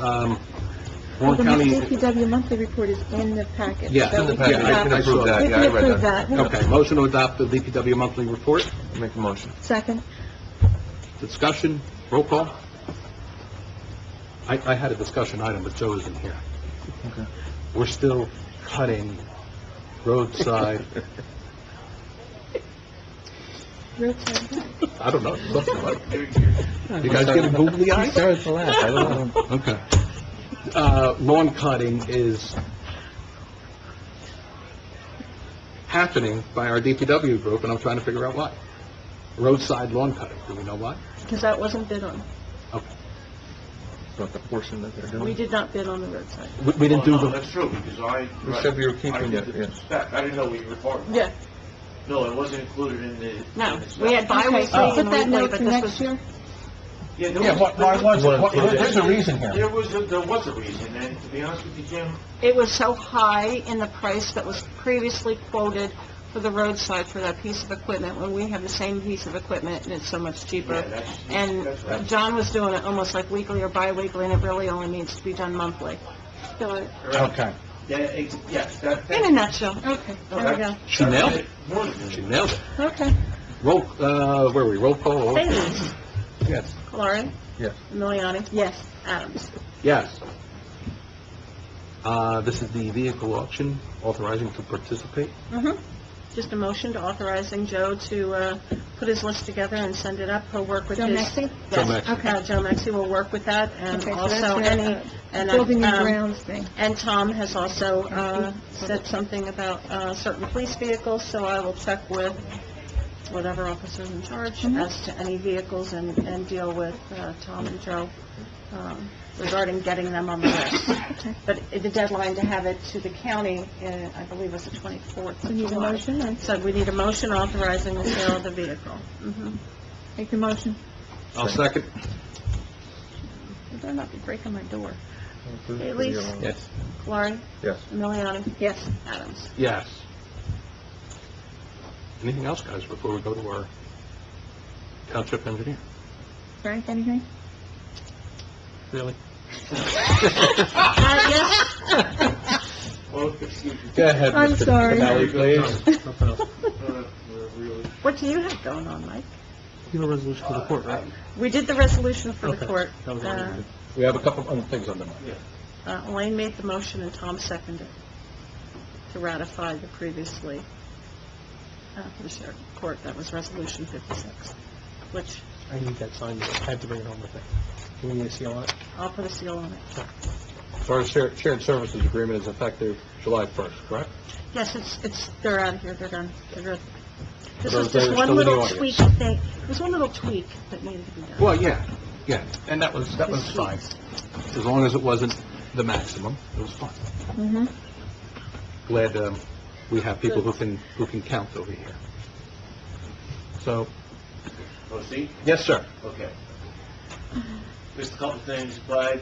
Warren The County... DPW monthly report is in the packet. Yes, so in the we packet. I can adopt- approve that. We Yeah, can I read approve that. that. Okay, motion to adopt the DPW monthly report. Make a motion. Second. Discussion, roll call. I had a discussion item, but Joe isn't here. Okay. We're still cutting roadside, Roadside. I don't know, something like that. You guys getting googly eyes? Started to laugh, I don't know. Okay. Lawn cutting is happening by our DPW group, and I'm trying to figure out why. Roadside lawn cutting, do we know why? Because that wasn't bid on. Okay. About the portion that they're doing. We did not bid on the roadside. We didn't do No, the... that's true, because We said we were keeping I did it, the yeah. spec, I didn't know what you were talking about. Yeah. No, it wasn't included in the... No, in the spec. we had bi-weekly Okay, so put and that weekly, note but for this next was... year. Yeah, there Yeah, why was it? there was- There's a reason here. There was a reason, and to be honest with you, Jim, It was so high in the price that was previously quoted for the roadside for that piece of equipment, when we have the same piece of equipment and it's so much cheaper. yeah, that's And right. John was doing it almost like weekly or bi-weekly, and it really only needs to be done monthly. So, Okay. Yeah, yes, that... in a nutshell. Okay, there we go. She nailed it. More than She nailed it. Okay. Roll, where are we? Roll call? Haley? Yes. Laurie? Yes. Miliani? Yes. Adams? Yes. This is the vehicle auction, authorizing to participate. Mm-hmm. Just a motion to authorizing Joe to put his list together and send it up. He'll work with Joe his... Maxey? Joe Yes. Maxey. Okay, Joe Maxey will work with that, and Okay, so also that's any... and, building and um, grounds thing. And Tom has also said something about certain police vehicles, so I will check with whatever officer's in charge as to any vehicles and deal with Tom and Joe regarding getting them on the list. But the deadline to have it to the county, I believe, was the 24th We of need a July. motion. So we need a motion authorizing the sale of the vehicle. Mm-hmm. Make the motion. I'll second. You better not be breaking my door. Bailey's? Yes. Klein? Yes. Emiliani? Yes. Adams? Yes. Anything else, guys, before we go to our township engineer? Frank, anything? Really? Yes. Well, excuse me. Go ahead, I'm Mr. sorry. Cavalli, please. Really? What do you have going on, Mike? You have a resolution for the court, right? We did the resolution for the Okay. court. That was all you did. We have a couple of other things on the mind. Elaine made the motion and Tom seconded to ratify the previously, for the sheriff court, that was Resolution 56, which I need that signed. I have to bring it home with me. Can we need a seal on it? I'll put a seal on it. So our shared services agreement is effective July 1st, correct? Yes, they're out of here, they're done, they're good. This Those was just are one still in the little audience. tweak, I think. It was one little tweak that needed to be done. Well, yeah, and that was fine. As long as it wasn't the maximum, it was fine. Mm-hmm. Glad we have people who can count over here. So, Proceed? yes, sir. Okay. Just a couple things, by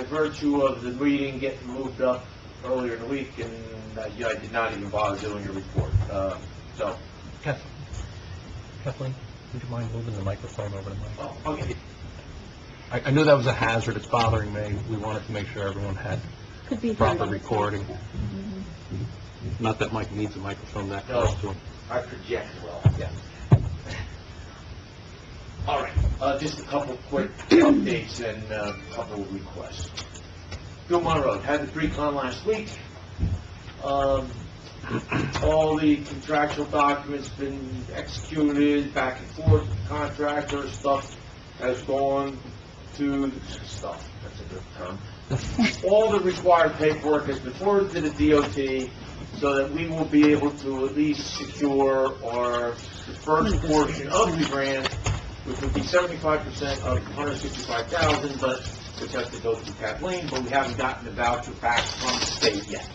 virtue of the meeting getting moved up earlier in the week, and I did not even bother doing a report, so. Kathleen, would you mind moving the microphone over to Mike? Oh, okay. I knew that was a hazard, it's bothering me. We wanted to make sure everyone had Could be proper heard. recording. Mhm. Not that Mike needs a microphone that close to him. I project well. Yeah. All right, just a couple quick updates and a couple of requests. Gilmont Road, had the pre-con last week. All the contractual documents been executed, back and forth, contractor stuff has gone to, stuff, that's a good term. All the required paperwork has been forwarded to the DOT so that we will be able to at least secure the first portion of the grant, which would be 75% of $165,000, but which has to go through Kathleen, but we haven't gotten the voucher back from the state yet.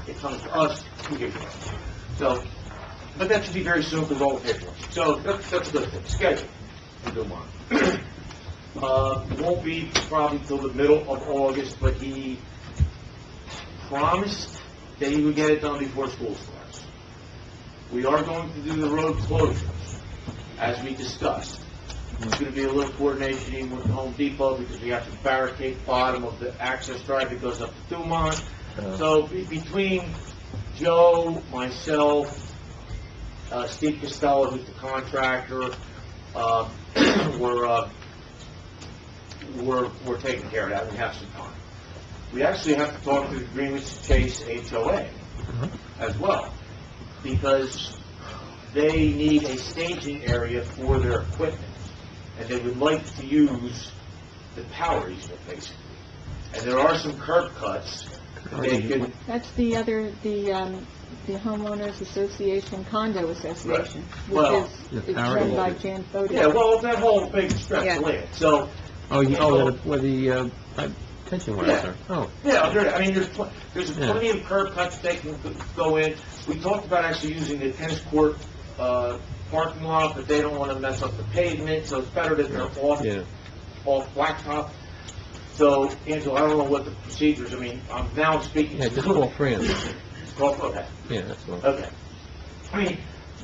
It comes to us, we give it to them. So, but that should be very soon because all the paperwork. So that's a good thing. Schedule, a good one. Won't be probably till the middle of August, but he promised that he would get it done before school starts. We are going to do the road closures, as we discussed. There's going to be a little coordination with Home Depot because we have to barricade the bottom of the access drive that goes up to Dumont. So between Joe, myself, Steve Costello, who's the contractor, we're taking care of that. We have some time. We actually have to talk to the Greenwich Chase HOA as well, because they need a staging area for their equipment, and they would like to use the power easement, basically. And there are some curb cuts. They could, That's the homeowners association, condo association, Well, which is run by Jan Fody. yeah, well, that whole big stretch Yeah. of land. So, Where the pension wires Yeah. are. Oh, yeah, I mean, there's plenty of curb cuts they can go in. We talked about actually using the tennis court parking lot, but they don't want to mess up the pavement, so it's better that they're off blacktop. So, Angela, I don't know what the procedures, I mean, I'm now speaking. yeah, just call Fran. Okay. Yeah, that's all. Okay. I mean,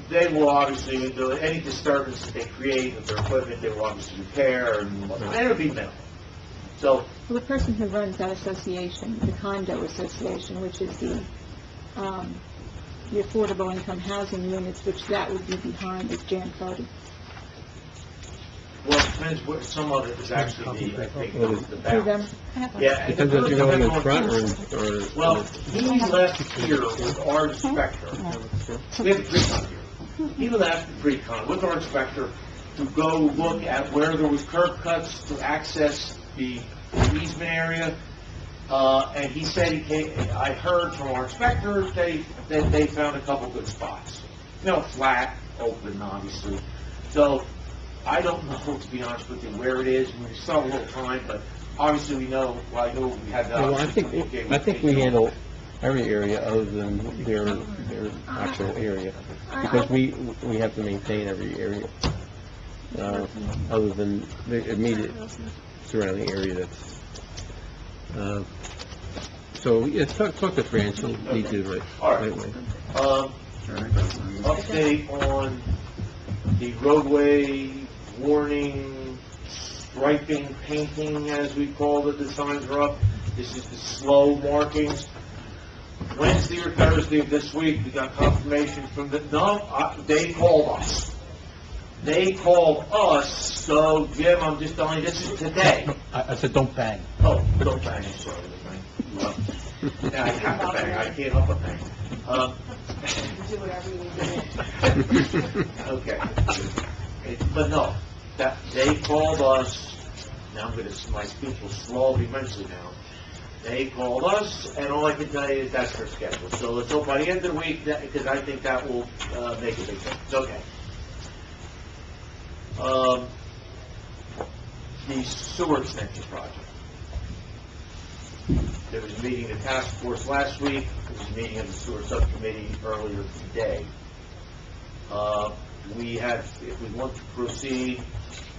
they will obviously, do any disturbance that they create with their equipment, they will obviously repair and whatnot. It'll be minimal. So, Well, the person who runs that association, the condo association, which is the affordable income housing units, which that would be behind, is Jan Fody. well, it depends what, some of it is actually the, I think, the Through balance. them? Yeah. Depends if you're going in front or... Well, he left here with our inspector. We have a pre-con here. He left the pre-con with our inspector to go look at where there was curb cuts to access the easement area. And he said I heard from our inspector that they found a couple good spots. Flat, open, obviously. So, I don't know, to be honest with you, where it is. We still have a little time, but obviously we know, well, I know we had the... Well, I think we handle every area other than their actual area, because we have to maintain every area, other than the immediate surrounding area that's So, yeah, talk to Fran, she'll lead you the right way. Update on the roadway warning, striping, painting, as we call it, the signs are up. This is the slow markings. Wednesday or Thursday of this week, we got confirmation from they called us. They called us, so Jim, I'm just telling you, this is today. I said, don't bang. Oh, don't bang, sorry, yeah, I have to bang, I can't help but bang. Do whatever you need to do. Okay. But no, that, they called us, now my speech will slowly immensely now. They called us, and all I can tell you is that's their schedule. So let's hope by the end of the week, because I think that will make a big difference. Okay. The sewer extension project. There was a meeting of the task force last week. There was a meeting of the sewer subcommittee earlier today. We have, if we want to proceed,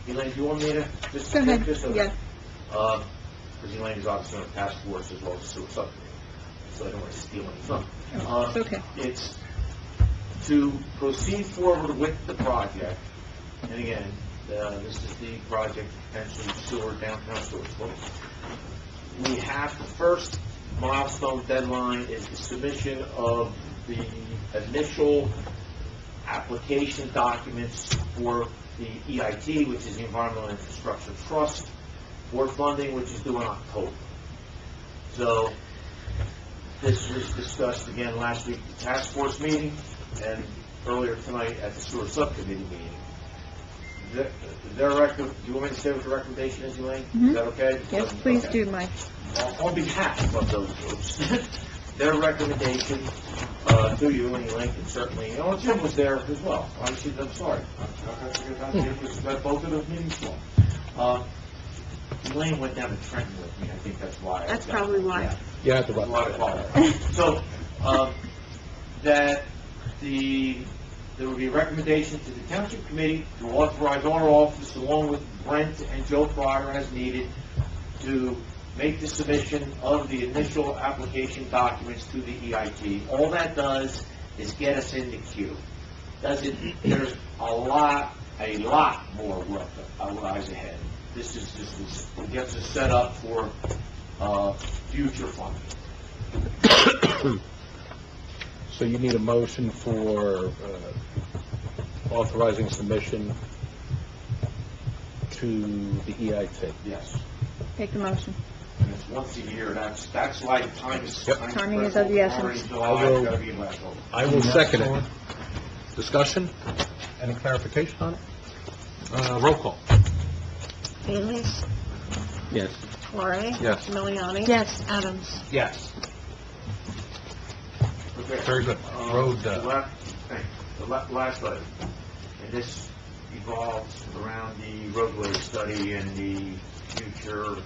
Elaine, do you want me to just Go ahead. this? Okay. Yeah. Because Elaine is obviously on the task force as well as the sewer subcommittee, so I don't want to steal any from. It's okay. It's to proceed forward with the project, and again, this is the project potentially sewer, downtown sewer. We have the first milestone deadline is the submission of the initial application documents for the EIT, which is the Environmental Infrastructure Trust, for funding, which is due in October. So this was discussed again last week at the task force meeting and earlier tonight at the sewer subcommittee meeting. Do you want me to say what the recommendation is, Elaine? Mm-hmm. Is that okay? Yes, please Okay. do, Mike. On behalf of those groups, their recommendation to you, and Elaine can certainly, Jim was there as well. I'm sorry. I forget about Jim, because both of those meetings were. Elaine went down to Trenton with me, I think that's why. That's probably why. Yeah, at the A lot of So, that there will be a recommendation to the Township Committee to authorize our office, along with Brent and Joe Pryor as needed, to make the submission of the initial application documents to the EIT. All that does is get us in the queue. There's a lot more work that lies ahead. This gets us set up for future funding. So you need a motion for authorizing submission to the EIT? Yes. Take the motion. And it's once a year, that's why time is... Timing is of the essence. I will second it. Discussion? Any clarification on it? Roll call. Bailey's? Yes. Laurie? Yes. Miliani? Yes. Adams? Yes. Okay. Very good. Road, The last item, and this evolves around the roadway study and the future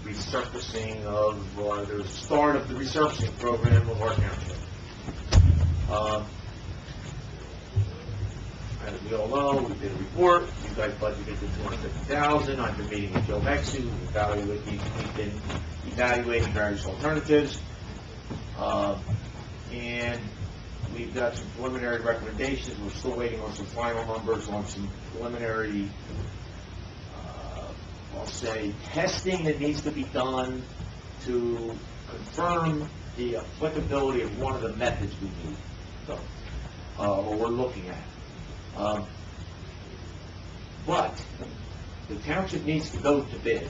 resurfacing of, the start of the resurfacing program of our township. As we all know, we did a report, you guys budgeted $250,000, I've been meeting with Joe Mexi, we've been evaluating various alternatives, and we've got some preliminary recommendations. We're still waiting on some final numbers on some preliminary, I'll say, testing that needs to be done to confirm the applicability of one of the methods we need, or we're looking at. But the township needs to go to bid,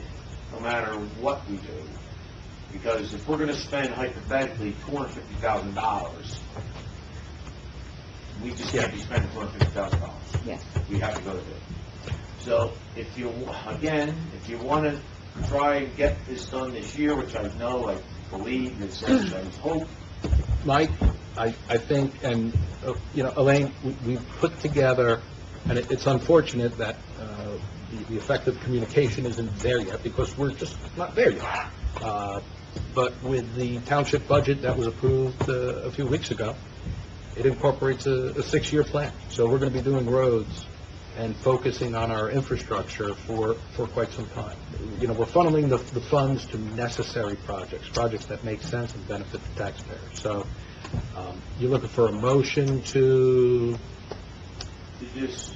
no matter what we do. Because if we're going to spend, hypothetically, $250,000, we just can't be spending $250,000. Yes. We have to go to bid. So if you want to try and get this done this year, which I know, I believe, is everybody's hope. Mike, I think, and, Elaine, we've put together, and it's unfortunate that the effective communication isn't there yet, because we're just not there yet. But with the township budget that was approved a few weeks ago, it incorporates a 6-year plan. So we're going to be doing roads and focusing on our infrastructure for quite some time. You know, we're funneling the funds to necessary projects that make sense and benefit the taxpayers. So, you're looking for a motion to... just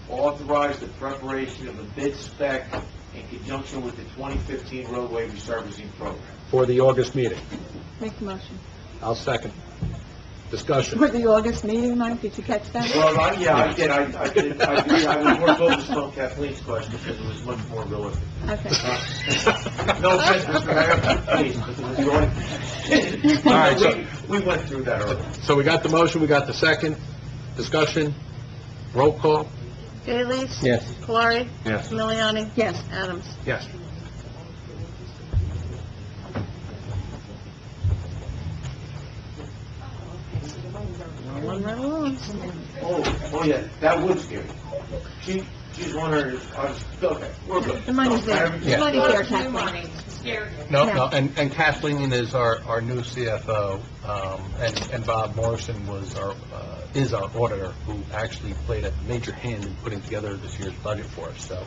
authorize the preparation of a bid spec in conjunction with the 2015 roadway resurfacing program. for the August meeting. Make the motion. I'll second. Discussion. For the August meeting, Mike, did you catch that? Well, I did. I was more focused on Kathleen's question because it was much more realistic. Okay. No offense, Mr. Mayor, please, because it was going... All right, so- We went through that already. So we got the motion, we got the second. Discussion. Roll call. Bailey's? Yes. Valari? Yes. Miliani? Yes. Adams? Yes. One right along. Oh, yeah, that would scare you. She's wondering, okay, we're good. The money's there. Yeah. The money's there, Kathleen. No, and Kathleen is our new CFO, and Bob Morrison is our auditor, who actually played a major hand in putting together this year's budget for us, so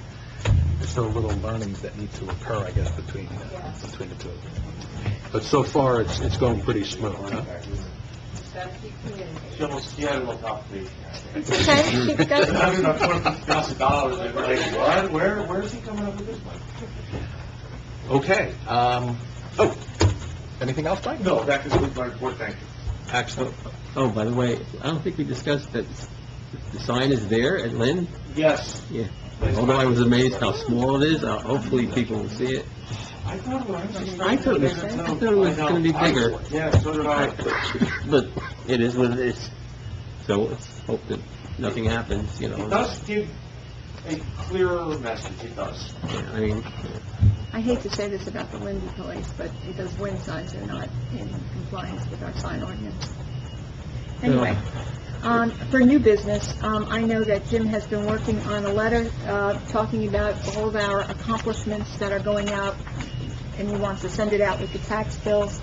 there's still little learnings that need to occur, I guess, between the two of them. But so far, it's going pretty smooth, huh? She had a little complication. It's okay. She's got- $120,000, and we're like, what? Where is he coming up with this money? Okay, anything else, Mike? No, that concludes my report, thank you. Excellent. Oh, by the way, I don't think we discussed that the sign is there at Lynn. Yes. Yeah. Although I was amazed how small it is, hopefully people will see it. I thought it was. I thought it was going to be bigger. Yeah, so did I. But it is what it is. So let's hope that nothing happens, you know. It does give a clearer message, it does. Yeah, I mean, I hate to say this about the Lindy Police, but those wind signs are not in compliance with our sign ordinance. Anyway, for new business, I know that Jim has been working on a letter talking about all of our accomplishments that are going out, and he wants to send it out with the tax bills,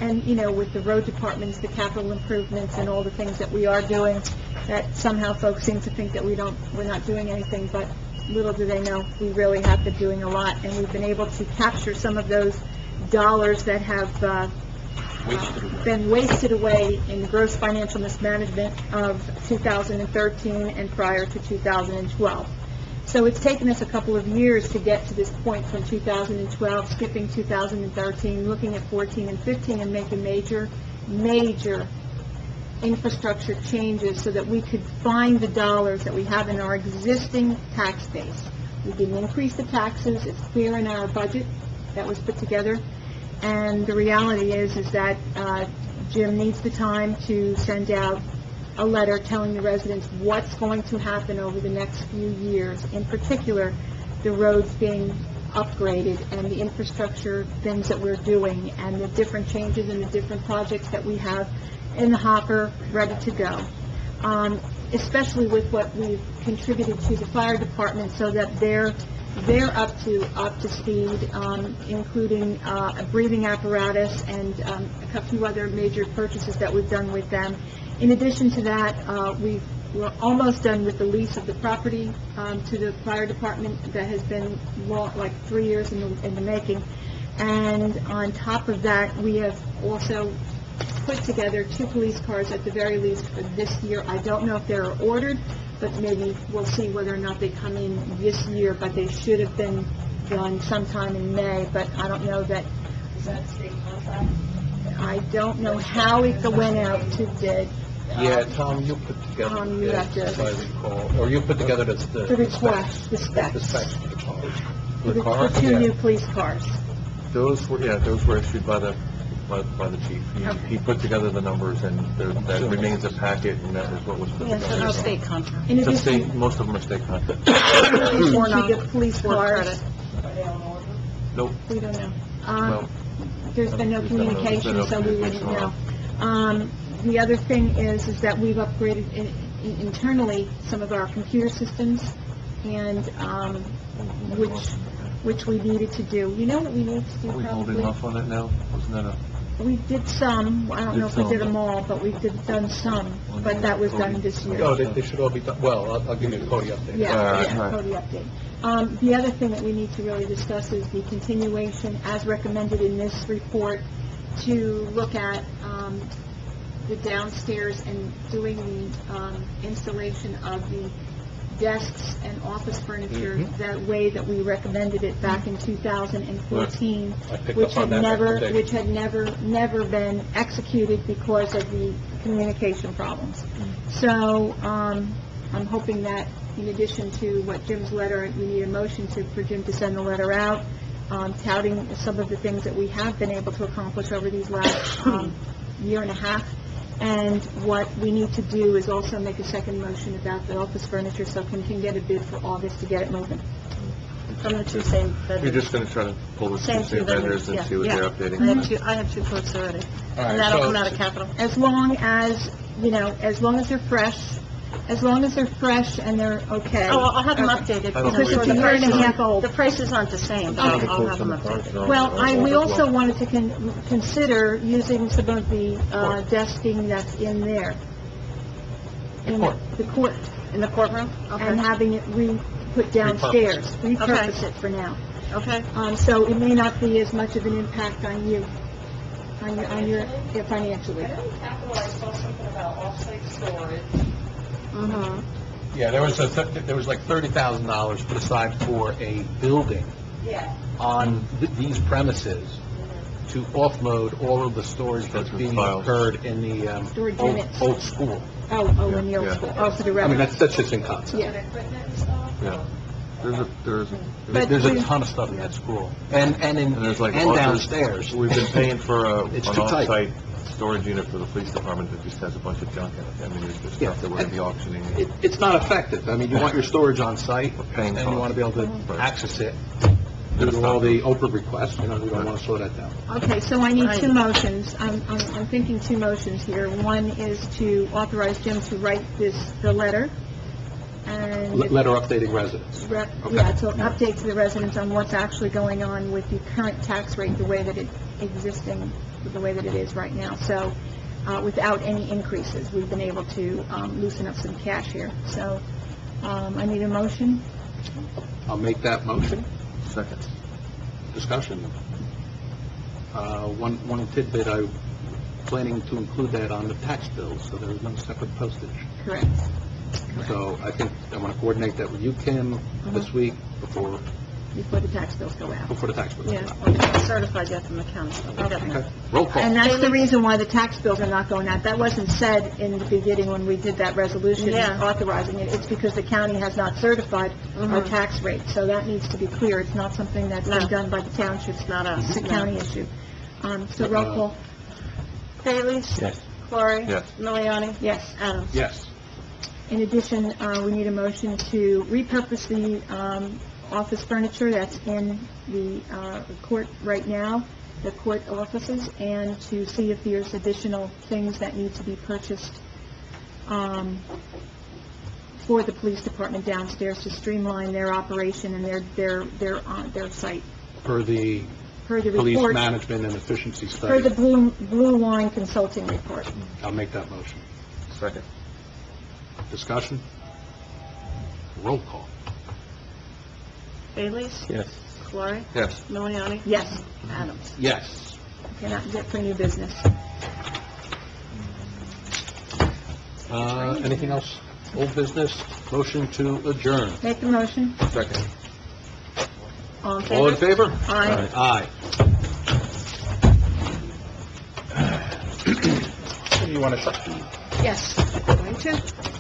and, you know, with the road departments, the capital improvements, and all the things that we are doing, that somehow folks seem to think that we're not doing anything, but little do they know, we really have been doing a lot, and we've been able to capture some of those dollars that have been wasted away in gross financial mismanagement of 2013 and prior to 2012. So it's taken us a couple of years to get to this point from 2012, skipping 2013, looking at 14 and 15, and making major infrastructure changes so that we could find the dollars that we have in our existing tax base. We didn't increase the taxes. It's clear in our budget that was put together. And the reality is that Jim needs the time to send out a letter telling the residents what's going to happen over the next few years, in particular, the roads being upgraded and the infrastructure things that we're doing and the different changes and the different projects that we have in the hopper, ready to go. Especially with what we've contributed to the fire department so that they're up to speed, including a breathing apparatus and a few other major purchases that we've done with them. In addition to that, we're almost done with the lease of the property to the fire department that has been like 3 years in the making. And on top of that, we have also put together 2 police cars at the very least for this year. I don't know if they're ordered, but maybe we'll see whether or not they come in this year, but they should have been done sometime in May, but I don't know that. Is that state contract? I don't know how it went out to bid. Yeah, Tom, you put together the You bid, have to- as I recall, or you put together the request, the specs. The specs for the cars. The cars? 2 Yeah. new police cars. Those were issued by the chief. He put together the numbers, and that remains a packet, and that is what was put Yes, together. no State contract. In It's a addition state, most of them are state contracts. to the police For cars, credit. Nope. we don't know. Well, There's been no there's been no communication, so we wouldn't communication know. The other thing is that we've upgraded internally some of our computer systems, and which we needed to do. You know what we need to do Are we holding probably? off on it now? Wasn't that We did some, I don't know if we did them all, but we done some, but that was done this year. Oh, they should all be done, well, I'll give you a Cody update. Yeah, Cody update. The other thing that we need to really discuss is the continuation, as recommended in this report, to look at the downstairs and doing the installation of the desks and office furniture that way that we recommended it back in 2014, I picked which up on had that never, recommendation. which had never been executed because of the communication problems. So, I'm hoping that in addition to what Jim's letter, we need a motion for Jim to send the letter out, touting some of the things that we have been able to accomplish over these last year and a half. And what we need to do is also make a second motion about the office furniture so we can get a bid for August to get it moving. From the two same vendors. You're just going to try to pull the Same two two vendors vendors, and yeah. see what Yeah. they're updating? I have two quotes already. All right, And that'll so- come out of capital. As long as, as long as they're fresh, and they're okay. Oh, I'll have them updated. I don't Because it's a year and a half old. The prices aren't the same, but I'll have them updated. Well, we also wanted to consider using some of the desking that's in there. In the court. In the courtroom? And Okay. having it put downstairs. Repurpose it for now. Okay. So it may not be as much of an impact on you, financially. I know in capital I saw something about off-site storage. Yeah, there was like $30,000 put aside for a building Yeah. on these premises to offload all of the storage that's being Files. incurred in the Storage units. old school. Oh, in the old Yeah. school. Oh, for the I mean, revenue. that's just in concept. Yeah. Equipment and stuff? Yeah. There's But There's a we- ton of stuff in that school, and there's like and office- downstairs. We've been paying for an It's too tight. off-site storage unit for the police department that just has a bunch of junk in it. I mean, there's just Yeah. stuff that we're going to be auctioning. It's not effective. I mean, you want your storage on site, We're paying and you want to be able to Right. access it due to all the Oprah requests, we don't want to slow that down. Okay, so I need two motions. I'm thinking two motions here. One is to authorize Jim to write the letter, and... Letter updating residents. Yeah, so an update to the residents on what's actually going on with the current tax rate, the way that it is right now. So, without any increases, we've been able to loosen up some cash here. So, I need a motion. I'll make that motion. Second. Discussion. One tidbit, I'm planning to include that on the tax bills, so there is no separate postage. Correct. So I think I want to coordinate that with you, Kim, this week before Before the tax bills go out. the tax bills. Yeah, come out. okay, certified yet from the county. Okay. Roll call. And that's the reason why the tax bills are not going out. That wasn't said in the beginning when we did that resolution Yeah. authorizing it. It's because the county has not certified our tax rate. So that needs to be clear. It's not something that's been No. done by the township. It's not us. It's a No. county issue. So roll call. Haley? Yes. Lori? Yes. Miliani? Yes. Adams? Yes. In addition, we need a motion to repurpose the office furniture that's in the court right now, the court offices, and to see if there's additional things that need to be purchased for the police department downstairs to streamline their operation and their site. Per the Per the police report, management and efficiency per the study. Blue Line Consulting report. I'll make that motion. Second. Discussion? Roll call. Haley? Yes. Lori? Yes. Miliani? Yes. Adams? Yes. Okay, that's it for new business. Anything else? Old business? Motion to adjourn. Make the motion. Second. All in All in favor? favor? Aye. Aye. You want to shut? Yes. Going to.